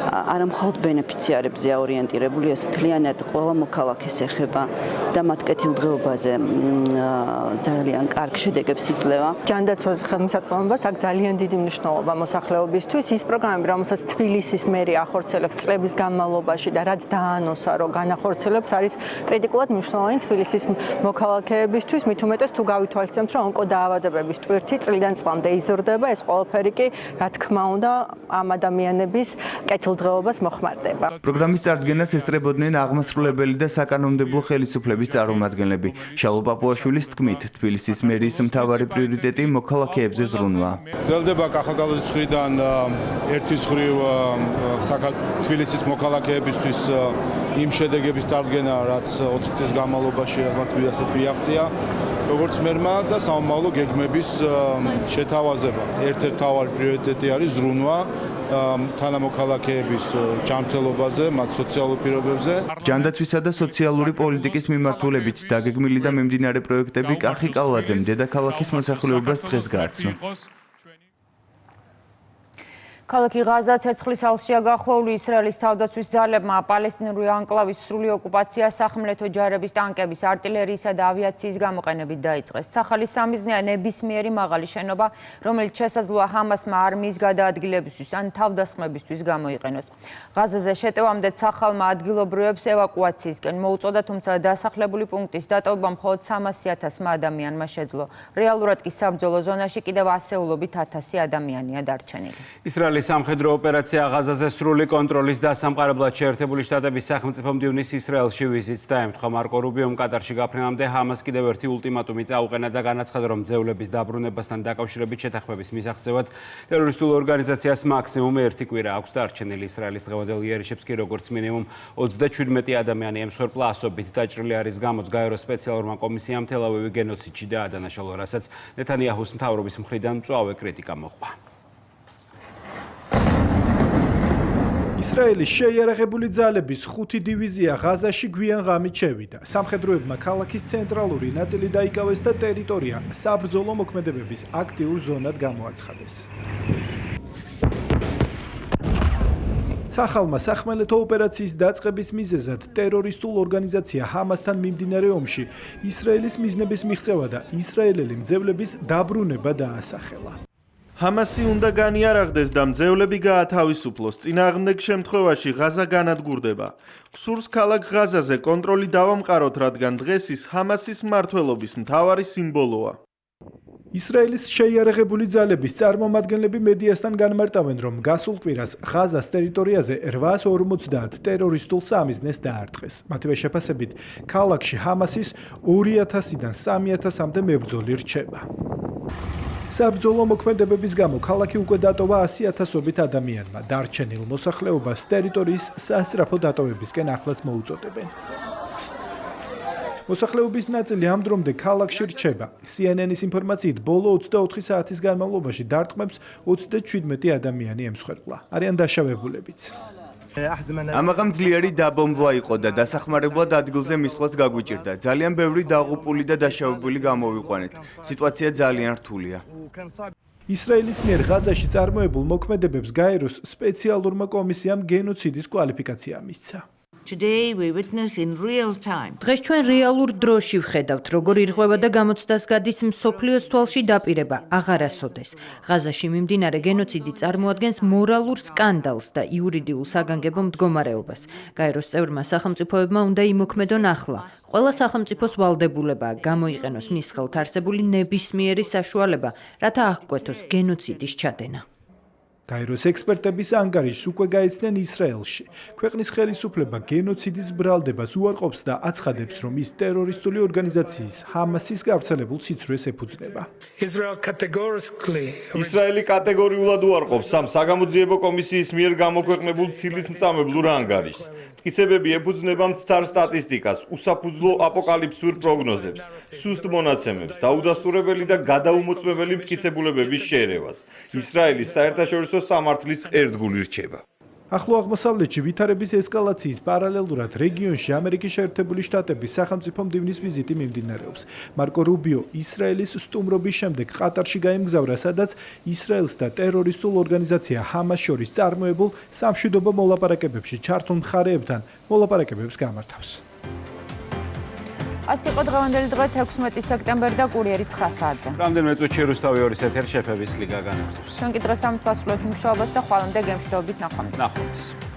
არა მხოლოდ ბენეფიციარებზე ორიენტირებული, ეს მთლიანად ყველა მოქალაქეს ეხება და მათ კეთილდღეობაზე ძალიან კარგ შედეგებს იძლევა. ჯანდაცვაზე ხელმისაწვდომობას აქვს ძალიან დიდი მნიშვნელობა მოსახლეობისთვის. ის პროგრამები, რომელსაც თბილისის მერი ახორციელებს წლების განმავლობაში და რაც დაანონსა, რომ განახორციელებს, არის კრიტიკულად მნიშვნელოვანი თბილისის მოქალაქეებისთვის, მით უმეტეს თუ გავითვალისწინებთ, რომ ონკოდაავადებების ტვირთი წლიდან წლამდე იზრდება, ეს ყველაფერი კი, რა თქმა უნდა, ამ ადამიანების კეთილდღეობას მოხმარდება. პროგრამის წარდგენას ესწრებოდნენ აღმასრულებელი და საკანონმდებლო ხელისუფლების წარმომადგენლები. შალო პაპუაშვილის თქმით, თბილისის მერიის მთავარი პრიორიტეტი მოქალაქეებზე ზრუნვა. გრძელდება კახა კალაძის მხრიდან ერთის მხრივ თბილისის მოქალაქეებისთვის იმ შედეგების წარდგენა, რაც 4 წლის განმავლობაში რაღაც მიაღწია, როგორც მერმა და სამომავლო გეგმების შეთავაზება. ერთ-ერთი მთავარი პრიორიტეტი არის ზრუნვა თანამოქალაქეების ჯანმრთელობაზე, მათ სოციალურ პირობებზე. ჯანდაცვისა და სოციალური პოლიტიკის მიმართულებით დაგეგმილი და მიმდინარე პროექტები კახი კალაძემ დედაქალაქის მოსახლეობას დღეს გააცნო. ქალაქი ღაზა ცეცხლის ალშია გახვეული ისრაელის თავდაცვის ძალებმა პალესტინური ანკლავის სრული ოკუპაცია სახმელეთო ჯარების ტანკების, артиლერიისა და ავიაციის გამოყენებით დაიწყეს. სახალის სამიზნეა ნებისმიერი მაღალი შენობა, რომელიც შესაძლოა ჰამასმა არმიის გადაადგილებისთვის ან თავდასხმებისთვის გამოიყენოს. ღაზაზე შეტევამდე სახალმა ადგილობრივებს ევაკუაციისკენ მოუწოდა, თუმცა დასახლებული პუნქტის დატოვება მხოლოდ 300,000 ადამიანმა შეძლო. რეალურად კი საბრძოლო ზონაში კიდევ ასეულობით 1000 ადამიანია დარჩენილი. ისრაელის სამხედრო ოპერაცია ღაზაზე სრული კონტროლის დასამყარებლად შეერთებული შტატების სახელმწიფო მდივნის ისრაელში ვიზიტს დაემთხვა. მარკო რუბიომ კატარში გაფრენამდე ჰამას კიდევ ერთი ულტიმატუმი წაუყენა და განაცხადა, რომ ძევლების დაბრუნებასთან დაკავშირებით შეთანხმების მისაღწევად ტერორისტულ ორგანიზაციას მაქსიმუმ 1 კვირა აქვს დარჩენილი. ისრაელის დღევანდელ იერიშებს კი როგორც მინიმუმ 27 ადამიანი ემსხვერპლა, ასობით დაჭრილი არის გამოც გაეროს სპეციალურმა კომისიამ თელ-ავივი გენოციდში დაადანაშაულა, რასაც ნეთანიაჰუს მთავრობის მხრიდან მწვავე კრიტიკა მოჰყვა. ისრაელის შეიარაღებული ძალების 5 დივიზია ღაზაში გვიან ღამით შევიდა. სამხედროებმა ქალაქის ცენტრალური ნაწილი დაიკავეს და ტერიტორია საბრძოლო მოქმედებების აქტიურ ზონად გამოაცხადეს. სახალმა სახმელეთო ოპერაციის დაწყების მიზეზად ტერორისტულ ორგანიზაცია ჰამასთან მიმდინარე ომში ისრაელის მიზნების მიღწევა და ისრაელელი მძევლების დაბრუნება დაასახელა. ჰამასი უნდა განიარაღდეს და მძევლები გაათავისუფლოს. წინააღმდეგ შემთხვევაში ღაზა განადგურდება. სურს ქალაქ ღაზაზე კონტროლი დავამყაროთ, რადგან დღეს ის ჰამასის მმართველობის მთავარი სიმბოლოა. ისრაელის შეიარაღებული ძალების წარმომადგენლები მედიასთან განმარტავენ, რომ გასულ კვირას ღაზას ტერიტორიაზე 850 ტერორისტულ სამიზნეს დაარტყეს. მათივე შეფასებით, ქალაქში ჰამასის 2000-დან 3000-მდე მებრძოლი რჩება. საბრძოლო მოქმედებების გამო ქალაქი უკვე დატოვა 100,000-ობით ადამიანმა. დარჩენილ მოსახლეობას ტერიტორიის სასწრაფო დატოვებისკენ ახლაც მოუწოდებენ. მოსახლეობის ნაწილი ამ დრომდე ქალაქში რჩება. CNN-ის ინფორმაციით, ბოლო 24 საათის განმავლობაში დარტყმებს 37 ადამიანი ემსხვერპლა. არიან დაშავებულებიც. ამაღამ ძლიერი დაბომბვა იყო და დასახმარებლად ადგილზე მისვლაც გაგვიჭირდა. ძალიან ბევრი დაღუპული და დაშავებული გამოვიყვანეთ. სიტუაცია ძალიან რთულია. ისრაელის მიერ ღაზაში წარმოებულ მოქმედებებს გაეროს სპეციალურმა კომისიამ გენოციდის კვალიფიკაცია მისცა. დღეს ჩვენ რეალურ დროში ვხედავთ, როგორ ირღვევა და გამოცდას გადის მსოფლიოს თვალში დაპირება, აღარასოდეს. ღაზაში მიმდინარე გენოციდი წარმოადგენს მორალურ სკანდალს და იურიდიულ საგანგებო მდგომარეობას. გაეროს წევრმა სახელმწიფოებმა უნდა იმოქმედონ ახლა. ყველა სახელმწიფოს ვალდებულებაა გამოიყენოს მის ხელთ არსებული ნებისმიერი საშუალება, რათა აღკვეთოს გენოციდის ჩადენა. გაეროს ექსპერტების ანგარიშს უკვე გაეცნენ ისრაელში. ქვეყნის ხელისუფლება გენოციდის ბრალდებას უარყოფს და აცხადებს, რომ ის ტერორისტული ორგანიზაციის ჰამასის გავრცელებულ სიცრუეს ეფუძნება. ისრაელი კატეგორიულად უარყოფს ამ საგამოძიებო კომისიის მიერ გამოქვეყნებულ ცილისმწამებლურ ანგარიშს. მტკიცებები ეფუძნება მცდარ სტატისტიკას, უსაფუძვლო აპოკალიფსურ პროგნოზებს, სუსტ მონაცემებს, დაუდასტურებელი და გადაუმოწმებელი მტკიცებულებების შერევას. ისრაელის საერთაშორისო სამართლის ერთგული რჩება. ახლო აღმოსავლეთში ვითარების ესკალაციის პარალელურად რეგიონში ამერიკის შეერთებული შტატების სახელმწიფო მდივნის ვიზიტი მიმდინარეობს. მარკო რუბიო ისრაელის სტუმრობის შემდეგ ყატარში გაემგზავრა, სადაც ისრაელს და ტერორისტულ ორგანიზაცია ჰამას შორის წარმოებულ სამშვიდობო მოლაპარაკებებში ჩართულ მხარეებთან მოლაპარაკებებს გამართავს. ასეთი იყო დღევანდელი დღე 16 სექტემბერი და კურიერი 9 საათზე. რამდენიმე წუთში რუსთავი 2-ის ეთერ შეფების ლიგა განაგრძობს. ჩვენ კი დღეს ამ თვალსაჩინო მუშაობას და ხვალამდე გემშვიდობით ნახვამდის.